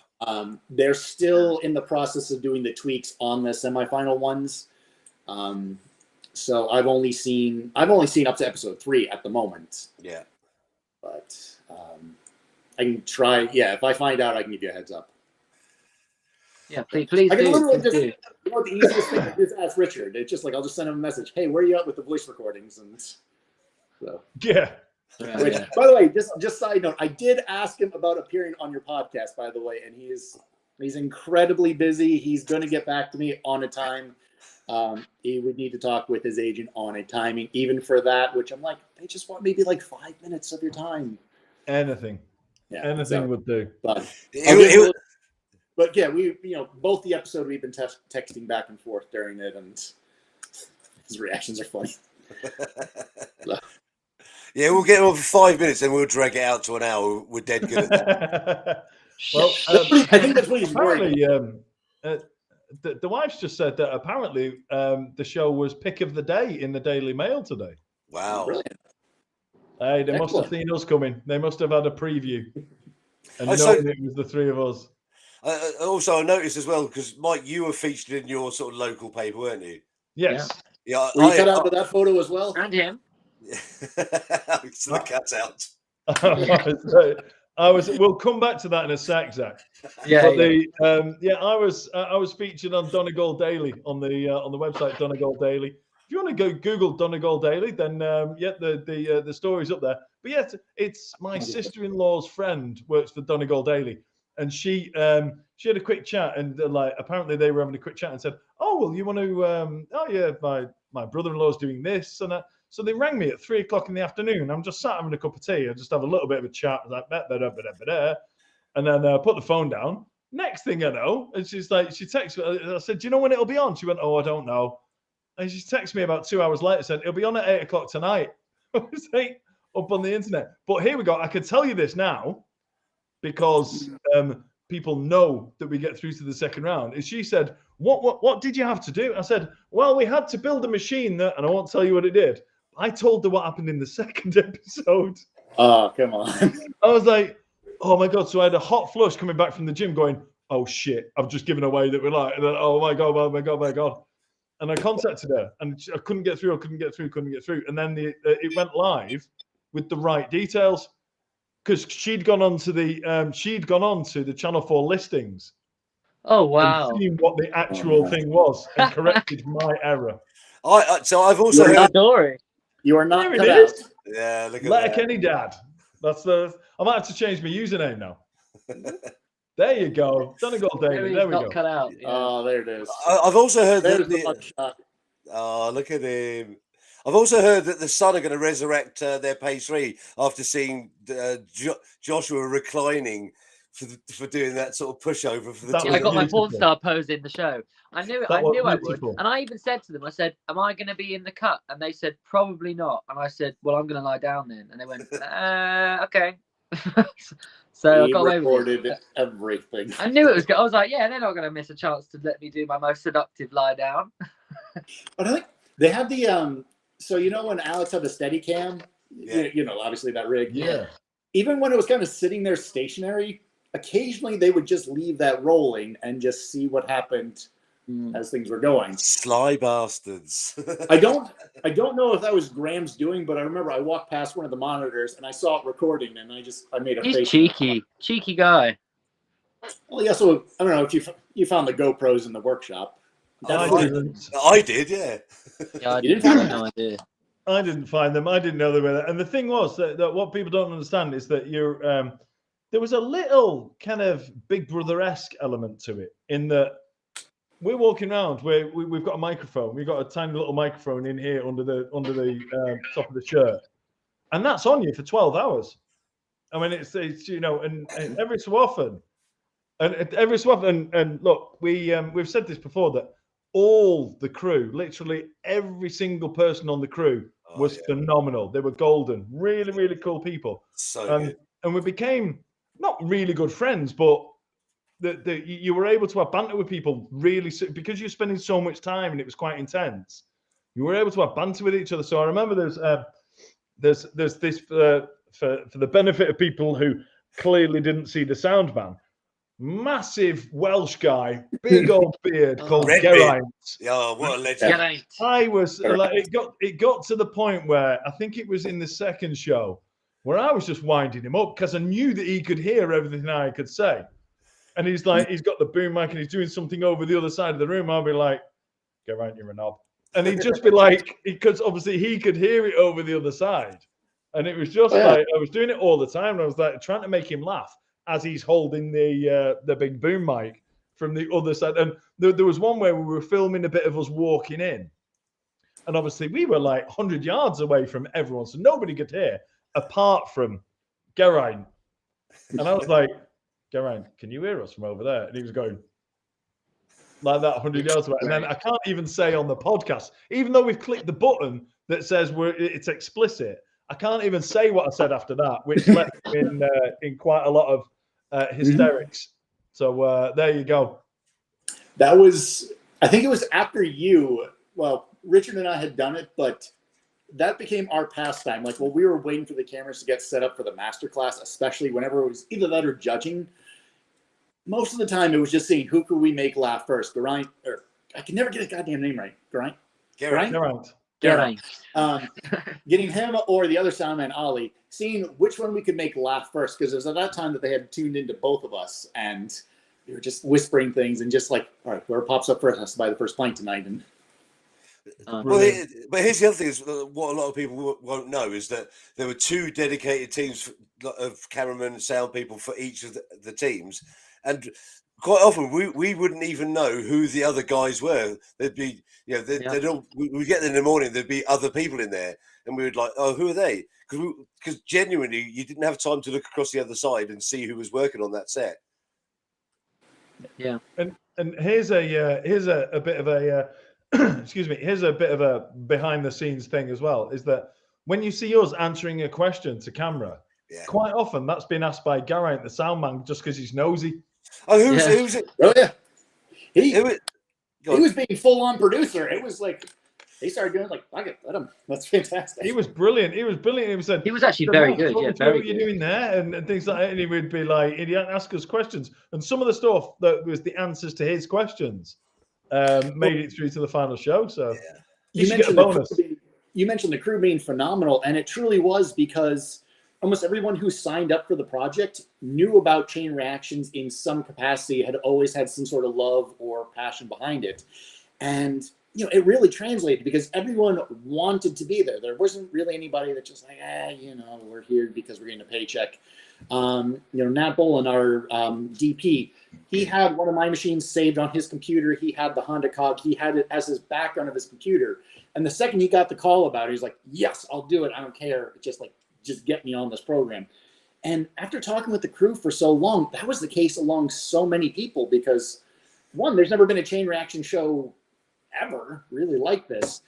They're still in the process of doing the tweaks on the semifinal ones. So I've only seen up to episode 3 at the moment. Yeah. But I can try. Yeah, if I find out, I can give you a heads up. Yeah, please I can do. literally Please just, do. you know, the easiest thing to do is ask Richard. It's just like I'll just send him a message. Hey, where are you at with the voice recordings? And so. Yeah. Which, by the way, just side note, I did ask him about appearing on your podcast, by the way, and he's incredibly busy. He's going to get back to me on a time. He would need to talk with his agent on a timing, even for that, which I'm like, they just want maybe like 5 minutes of your time. Anything. Yeah, Anything would do. But yeah, we both the episode we've been texting back and forth during it, and his reactions are funny. Yeah, we'll get on for 5 minutes and we'll drag it out to an hour. We're dead good at that. Well, I think that's what he's worried. apparently, the wife's just said that apparently the show was pick of the day in the Daily Mail today. Wow. Brilliant. Hey, they must have seen us coming. They must have had a preview and known it was the 3 of us. Also, I noticed as well, because Mike, you were featured in your sort of local paper, weren't you? Yes. Yeah. Were you cut out of that photo as well? And him. It's the cut out. We'll come back to that in a sec, Zach. Yeah. But I was featured on Donegal Daily on the website Donegal Daily. If you want to go Google Donegal Daily, then the story's up there. But yes, it's my sister-in-law's friend works for Donegal Daily, and she had a quick chat, and apparently they were having a quick chat and said, "Oh, well, you want to? My brother-in-law's doing this and that." So they rang me at 3:00 in the afternoon. I'm just sat having a cup of tea. I just have a little bit of a chat, like and then put the phone down. Next thing I know, and she texts me. I said, "Do you know when it'll be on?" She went, "Oh, I don't know." And she texted me about 2 hours later, said, "It'll be on at 8:00 tonight." I was like, up on the internet. But here we go. I can tell you this now because people know that we get through to the second round. And she said, "What did you have to do?" I said, "Well, we had to build a machine that," and I won't tell you what it did. I told her what happened in the second episode. Oh, come on. I was like, oh my God. So I had a hot flush coming back from the gym going, oh shit, I've just given away that we're like, and then, oh my God. And I contacted her and I couldn't get through. And then it went live with the right details because she'd gone on to the Channel 4 listings. Oh, wow. And seen what the actual thing was and corrected my error. So I've also heard. Story. You are not There cut it out. is. Yeah, look at Like that. any dad. I might have to change my username now. There you go. Donegal Daily. There we go. Cut out. Yeah. Oh, there it is. I've also heard There's the that. mugshot. Oh, look at him. I've also heard that the Sun are going to resurrect their page 3 after seeing Joshua reclining for doing that sort of pushover for the. I got my porn star pose in the show. I knew I would. Beautiful. And I even said to them, I said, "Am I going to be in the cut?" And they said, "Probably not." And I said, "Well, I'm going to lie down then." And they went, "Okay." So I got away with it. Everything. I knew it was good. I was like, "Yeah, they're not going to miss a chance to let me do my most seductive lie down." But I think they had the so when Alex had the Steadicam, Yeah. obviously that rig. Yeah. Even when it was kind of sitting there stationary, occasionally they would just leave that rolling and just see what happened as things were going. Sly bastards. I don't know if that was Graham's doing, but I remember I walked past one of the monitors and I saw it recording, and I made a He's face. cheeky guy. Well, yeah. So I don't know if you found the GoPros in the workshop. I did, yeah. Yeah, I You didn't find them? no idea. I didn't find them. I didn't know they were there. And the thing was that what people don't understand is that there was a little kind of Big Brother-esque element to it in that we're walking around. We've got a microphone. We've got a tiny little microphone in here under the top of the shirt, and that's on you for 12 hours. I mean, it's and every so often, and look, we've said this before that all the crew, literally every single person on the crew was phenomenal. They were golden, really, really cool people. So good. And we became not really good friends, but you were able to have banter with people really because you're spending so much time and it was quite intense. You were able to have banter with each other. So I remember there's this for the benefit of people who clearly didn't see the sound man. Massive Welsh guy, big old beard called Geraint. Oh, what a legend! I was like, it got to the point where I think it was in the second show where I was just winding him up because I knew that he could hear everything I could say. And he's got the boom mic and he's doing something over the other side of the room. I'll be like, Geraint, you're a knob. And he'd just be like, because obviously he could hear it over the other side. And it was just like, I was doing it all the time. And I was like trying to make him laugh as he's holding the big boom mic from the other side. And there was one where we were filming a bit of us walking in. And obviously we were like 100 yards away from everyone. So nobody could hear apart from Geraint. And I was like, Geraint, can you hear us from over there? And he was going like that 100 yards away. And then I can't even say on the podcast, even though we've clicked the button that says it's explicit, I can't even say what I said after that, which left me in quite a lot of hysterics. So there you go. That was, I think it was after you. Well, Richard and I had done it, but that became our pastime. Like, we were waiting for the cameras to get set up for the masterclass, especially whenever it was either that or judging. Most of the time, it was just seeing who could we make laugh first. Geraint, or I can never get his goddamn name right. Geraint? Geraint. Getting him or the other soundman, Ollie, seeing which one we could make laugh first, because it was at that time that they had tuned into both of us, and we were just whispering things and just like, all right, whoever pops up first has to buy the first pint tonight. And but here's the other thing: is what a lot of people won't know is that there were two dedicated teams of cameramen and sound people for each of the teams, and quite often we wouldn't even know who the other guys were. There'd be, they'd all, we get there in the morning, there'd be other people in there, and we would like, oh, who are they? Because genuinely, you didn't have time to look across the other side and see who was working on that set. Yeah, and here's a bit of a excuse me. Here's a bit of a behind the scenes thing as well. Is that when you see us answering a question to camera, quite often that's been asked by Geraint, the sound man, just because he's nosy. Oh, who's it? Oh yeah, he was being full on producer. It was like they started doing like, fuck it, let him. That's fantastic. He was brilliant. He was actually very good. Yeah, very what you're doing there and things like that. And he would be like, he'd ask us questions, and some of the stuff that was the answers to his questions made it through to the final show. So you mentioned the crew being phenomenal, and it truly was, because almost everyone who signed up for the project knew about Chain Reactions in some capacity, had always had some sort of love or passion behind it. And, it really translated because everyone wanted to be there. There wasn't really anybody that just like, we're here because we're getting a paycheck. Nat Bolin, our DP, he had one of my machines saved on his computer. He had the Honda Cog. He had it as his background of his computer. And the second he got the call about it, he's like, yes, I'll do it. I don't care. Just get me on this program. And after talking with the crew for so long, that was the case along so many people, because one, there's never been a Chain Reaction show ever really like this.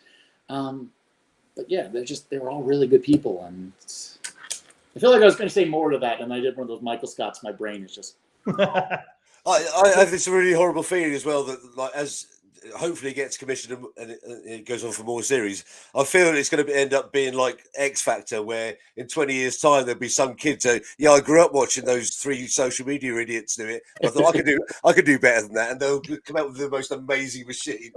But yeah, they were all really good people. And I feel like I was going to say more to that, and I did one of those Michael Scotts. My brain is just... I have this really horrible feeling as well that, like, as hopefully it gets commissioned and it goes on for more series, I feel it's going to end up being like X Factor, where in 20 years' time there'll be some kid saying, "Yeah, I grew up watching those 3 social media idiots do it. I thought I could do better than that," and they'll come out with the most amazing machine.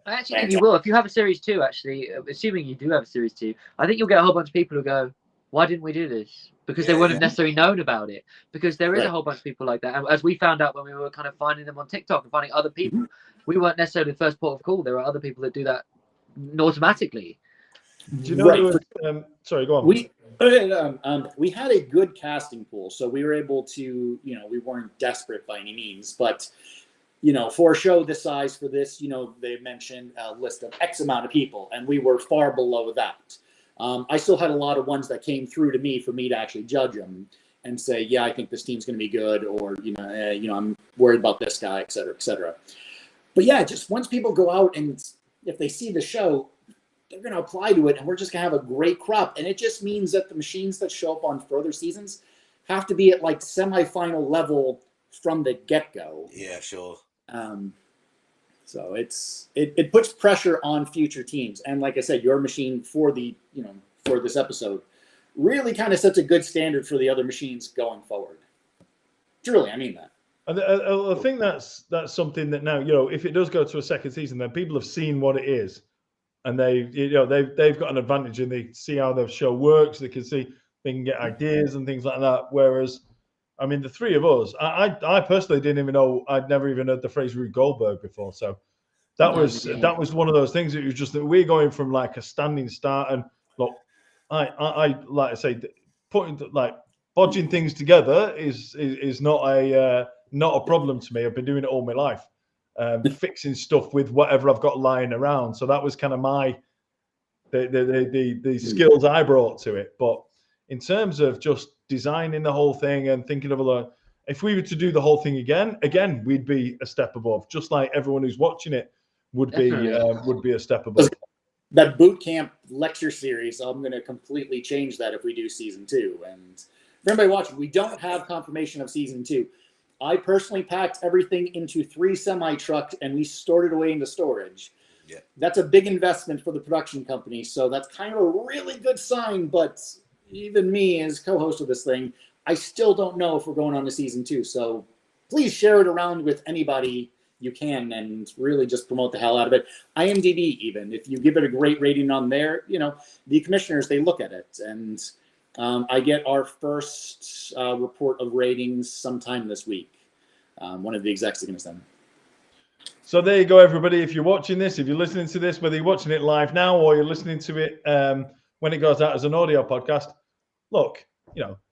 I actually think you will. If you have a series 2, actually, assuming you do have a series 2, I think you'll get a whole bunch of people who go, "Why didn't we do this?" Because they wouldn't have necessarily known about it. Because there is a whole bunch of people like that. And as we found out when we were kind of finding them on TikTok and finding other people, we weren't necessarily the first port of call. There are other people that do that automatically. Do you know? Sorry, go on. We had a good casting pool, so we were able to, we weren't desperate by any means, but for a show this size, for this, they mentioned a list of X amount of people, and we were far below that. I still had a lot of ones that came through to me for me to actually judge them and say, yeah, I think this team's going to be good, or I'm worried about this guy, et cetera, et cetera. But yeah, just once people go out and if they see the show, they're going to apply to it, and we're just going to have a great crop. And it just means that the machines that show up on further seasons have to be at like semifinal level from the get-go. Yeah, sure. So it puts pressure on future teams. And like I said, your machine for for this episode really kind of sets a good standard for the other machines going forward. Truly, I mean that. I think that's something that now, if it does go to a second season, then people have seen what it is, and they've got an advantage, and they see how the show works. They can get ideas and things like that. Whereas, I mean, the three of us, I personally didn't even know, I'd never even heard the phrase Rube Goldberg before. So that was one of those things. It was just that we're going from like a standing start, and look, I like I say, putting bodging things together is not a problem to me. I've been doing it all my life, fixing stuff with whatever I've got lying around. So that was kind of the skills I brought to it. But in terms of just designing the whole thing and thinking of if we were to do the whole thing again, we'd be a step above. Just like everyone who's watching it would be a step above. That boot camp lecture series, I'm going to completely change that if we do season 2. And for everybody watching, we don't have confirmation of season 2. I personally packed everything into 3 semi-trucks, and we stored it away into storage. Yeah. That's a big investment for the production company, so that's kind of a really good sign. But even me as co-host of this thing, I still don't know if we're going on to season 2. So please share it around with anybody you can and really just promote the hell out of it. IMDb, even if you give it a great rating on there, the commissioners, they look at it. And I get our first report of ratings sometime this week. One of the execs is going to send. So there you go, everybody. If you're watching this, if you're listening to this, whether you're watching it live now or you're listening to it when it goes out as an audio podcast, look,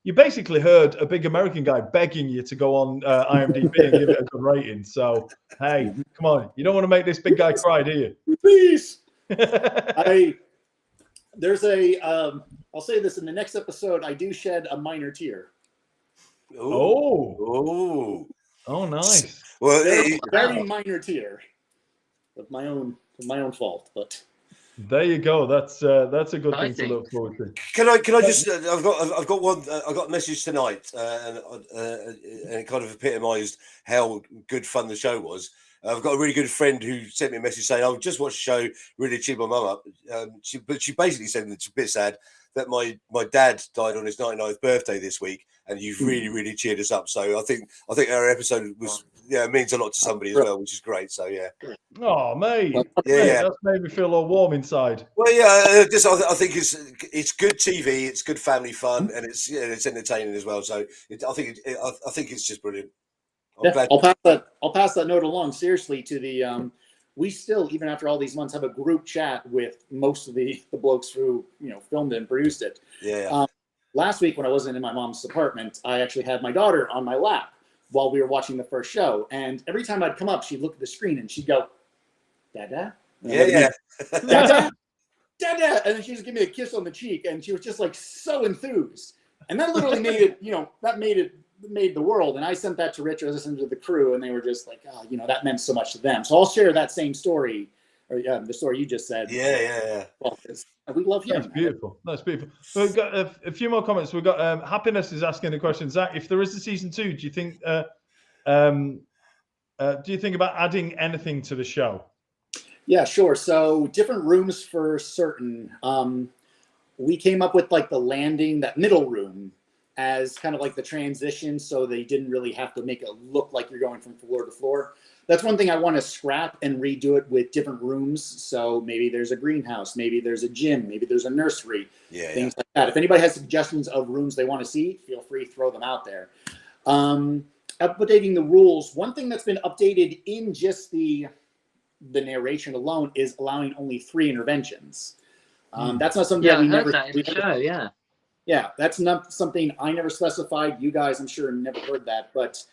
you basically heard a big American guy begging you to go on IMDb and give it a good rating. So, hey, come on. You don't want to make this big guy cry, do you? Please. I'll say this in the next episode, I do shed a minor tear. Oh, nice. Well, very minor tear of my own fault, but there you go. That's a good thing to look forward to. Can I just? I've got one. I got a message tonight, and it kind of epitomised how good fun the show was. I've got a really good friend who sent me a message saying, "I've just watched the show, really cheered my mum up." But she basically said it's a bit sad that my dad died on his 99th birthday this week, and you've really cheered us up. So I think our episode was means a lot to somebody as well, which is great. So yeah. Oh mate, yeah, that's made me feel all warm inside. Well, yeah, I think it's good TV, it's good family fun, and it's entertaining as well. So I think it's just brilliant. I'll pass that note along seriously to the. We still, even after all these months, have a group chat with most of the blokes who filmed it and produced it. Yeah. Last week when I wasn't in my mom's apartment, I actually had my daughter on my lap while we were watching the first show, and every time I'd come up, she'd look at the screen and she'd go, "Dada." Yeah. Dada. Dada, and then she'd just give me a kiss on the cheek, and she was just like so enthused, and that literally made the world. And I sent that to Richard, I sent it to the crew, and they were just like, oh, that meant so much to them. So I'll share that same story, or the story you just said. Yeah. Well, we love hearing That's beautiful. That's beautiful. So we've got a few more comments. We've got Happiness is asking a question. Zach, if there is a season 2, do you think about adding anything to the show? Yeah, sure. So different rooms for certain. We came up with like the landing, that middle room, as kind of like the transition, so they didn't really have to make it look like you're going from floor to floor. That's one thing I want to scrap and redo it with different rooms. So maybe there's a greenhouse, maybe there's a gym, maybe there's a nursery, things like that. If anybody has suggestions of rooms they want to see, feel free to throw them out there. Updating the rules. One thing that's been updated in just the narration alone is allowing only 3 interventions. That's not something that we never. Yeah, that's not something I never specified. You guys, I'm sure, never heard that. But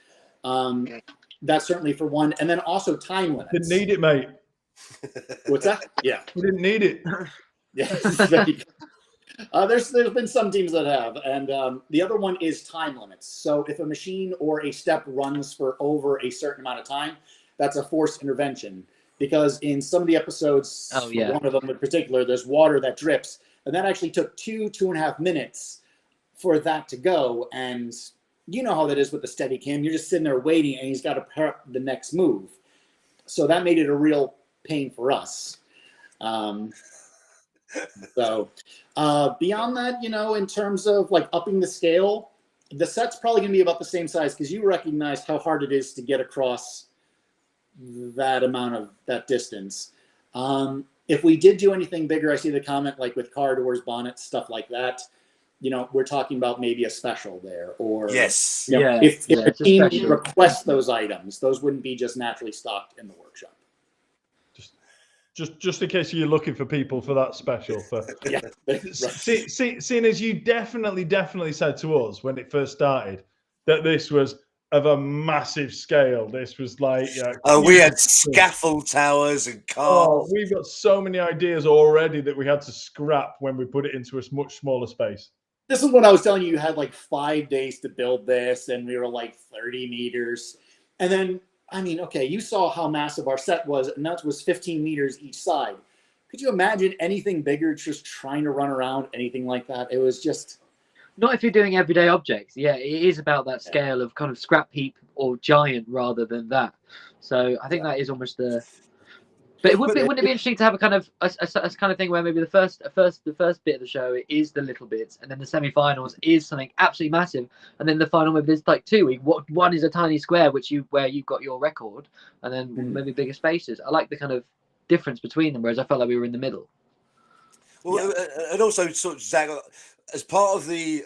That's certainly for one. And then also time limits. Didn't need it, mate. What's that? Yeah. We didn't need it. Yeah. There's been some teams that have. And the other one is time limits. So if a machine or a step runs for over a certain amount of time, that's a forced intervention. Because in some of the episodes, one of them in particular, there's water that drips. And that actually took 2.5 minutes for that to go. And you know how that is with the Steadicam. You're just sitting there waiting, and he's got to prep the next move. So that made it a real pain for us. So beyond that, in terms of like upping the scale, the set's probably going to be about the same size because you recognize how hard it is to get across that distance. If we did do anything bigger, I see the comment like with car doors, bonnets, stuff like that. We're talking about maybe a special there, or yes, if a team requests those items, those wouldn't be just naturally stocked in the workshop. Just in case you're looking for people for that special. Seeing as you definitely said to us when it first started that this was of a massive scale. This was like we had scaffold towers and cars. Oh, we've got so many ideas already that we had to scrap when we put it into a much smaller space. This is what I was telling you. You had like 5 days to build this, and we were like 30 meters. And then, you saw how massive our set was, and that was 15 meters each side. Could you imagine anything bigger, just trying to run around, anything like that? It was just... Not if you're doing everyday objects. Yeah, it is about that scale of kind of scrap heap or giant rather than that. So I think that is almost the... But wouldn't it be interesting to have a kind of a kind of thing where maybe the first bit of the show is the little bits, and then the semi-finals is something absolutely massive, and then the final maybe there's like 2 weeks. One is a tiny square where you've got your record, and then maybe bigger spaces. I like the kind of difference between them, whereas I felt like we were in the middle. Well, and also sort of Zach, as part of the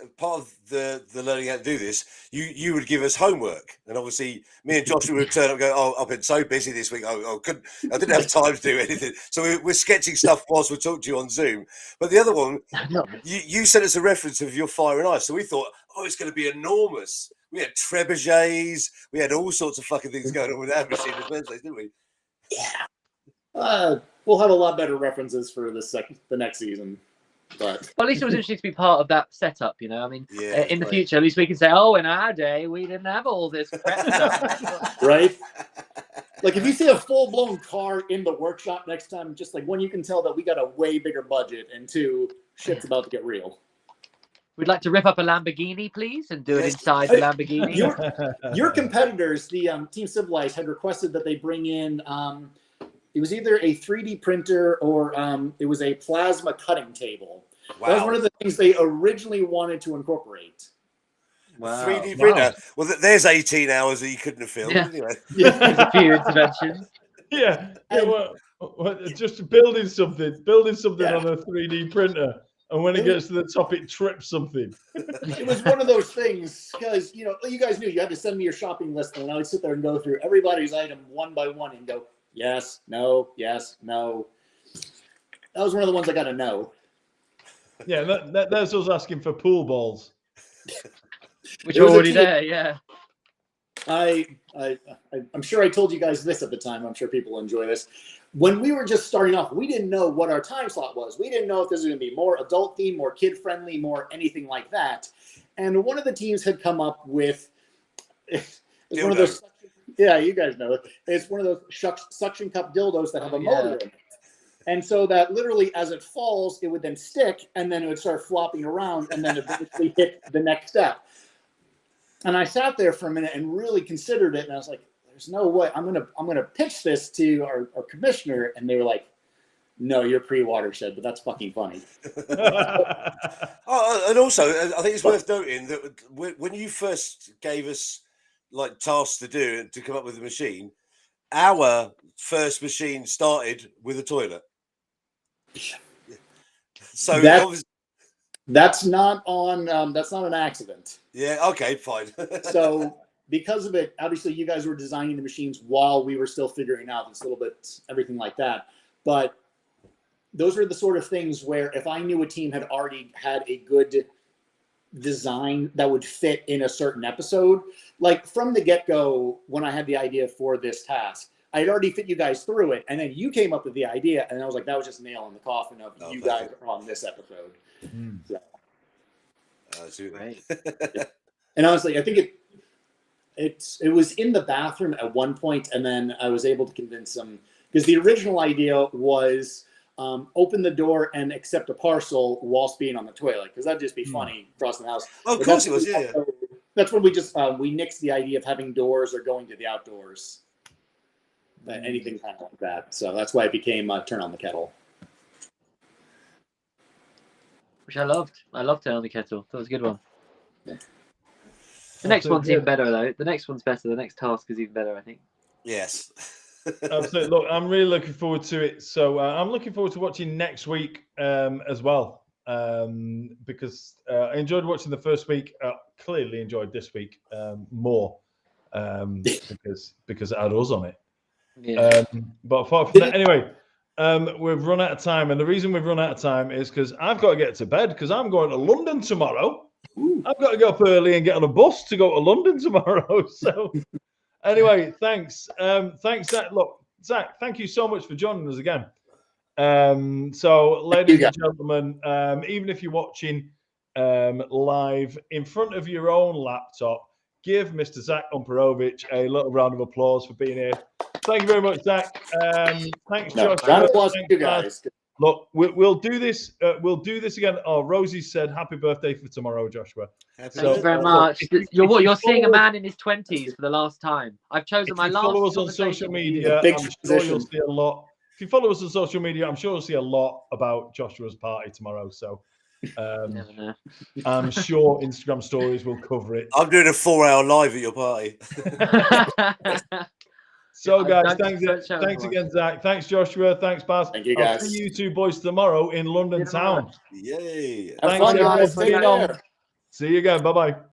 learning how to do this, you would give us homework, and obviously me and Joshua would turn up and go, "Oh, I've been so busy this week. I didn't have time to do anything." So we're sketching stuff whilst we're talking to you on Zoom. But the other one, you sent us a reference of your fire and ice, so we thought, "Oh, it's going to be enormous." We had trebuchets, we had all sorts of fucking things going on with our machine as Wednesdays, didn't we? Yeah. We'll have a lot better references for the next season. But well, at least it was interesting to be part of that setup, in the future, at least we can say, oh, in our day, we didn't have all this prep stuff. Right? Like, if you see a full-blown car in the workshop next time, just like, one, you can tell that we got a way bigger budget, and 2, shit's about to get real. We'd like to rip up a Lamborghini, please, and do it inside the Lamborghini. Your competitors, the Team Civilized, had requested that they bring in... it was either a 3D printer or it was a plasma cutting table. Wow. That was one of the things they originally wanted to incorporate. Wow. 3D printer. Well, there's 18 hours that you couldn't have filmed. Anyway. There's a few interventions. Just building something on a 3D printer. And when it gets to the top, it trips something. It was one of those things because, you guys knew you had to send me your shopping list. And I would sit there and go through everybody's item one by one and go, yes, no, yes, no. That was one of the ones I got to know. Yeah, that's us asking for pool balls. Which are already there, yeah. I'm sure I told you guys this at the time. I'm sure people enjoy this. When we were just starting off, we didn't know what our time slot was. We didn't know if this was going to be more adult themed, more kid friendly, more anything like that. And one of the teams had come up with one of those. Yeah, you guys know it. It's one of those suction cup dildos that have a motor in it. And so that literally, as it falls, it would then stick, and then it would start flopping around, and then eventually hit the next step. And I sat there for a minute and really considered it, and I was like, "There's no way I'm gonna pitch this to our commissioner." And they were like, "No, you're pre-watershed, but that's fucking funny." And also, I think it's worth noting that when you first gave us like tasks to do to come up with a machine, our first machine started with a toilet. So that's not an accident. Yeah. Okay. Fine. So because of it, obviously you guys were designing the machines while we were still figuring out this little bit, everything like that. But those are the sort of things where if I knew a team had already had a good design that would fit in a certain episode. Like from the get-go, when I had the idea for this task, I had already fit you guys through it, and then you came up with the idea, and I was like, that was just nail in the coffin of you guys are on this episode. So. Right. And honestly, I think it was in the bathroom at one point, and then I was able to convince them, because the original idea was open the door and accept a parcel whilst being on the toilet, because that'd just be funny across the house. Oh, of course it was, yeah. That's when we just we nixed the idea of having doors or going to the outdoors. Anything kind of like that. So that's why it became Turn on the Kettle. Which I loved. I loved Turn on the Kettle. That was a good one. The next one's even better, though. The next one's better. The next task is even better, I think. Yes. Absolutely. Look, I'm really looking forward to it. So I'm looking forward to watching next week as well, because I enjoyed watching the first week. Clearly enjoyed this week more because it had us on it. Yeah. But apart from that, anyway, we've run out of time, and the reason we've run out of time is because I've got to get to bed because I'm going to London tomorrow. I've got to go up early and get on a bus to go to London tomorrow. So, anyway, thanks, Zach. Look, Zach, thank you so much for joining us again. So, ladies and gentlemen, even if you're watching live in front of your own laptop, give Mr. Zach Umperovich a little round of applause for being here. Thank you very much, Zach. Thanks, Josh. Round of applause to you guys. Look, we'll do this. We'll do this again. Oh, Rosie said, "Happy birthday for tomorrow, Joshua." Thank you very much. You're seeing a man in his 20s for the last time. I've chosen my last. Follow us on social media. I'm sure you'll see a lot. If you follow us on social media, I'm sure you'll see a lot about Joshua's party tomorrow. So. Never know. I'm sure Instagram stories will cover it. I'm doing a 4-hour live at your party. So, guys, thanks again, Zach. Thanks, Joshua. Thanks, Baz. Thank you, guys. I'll see you two boys tomorrow in London town. Yay. Thanks, everyone, for being on. See you again. Bye-bye.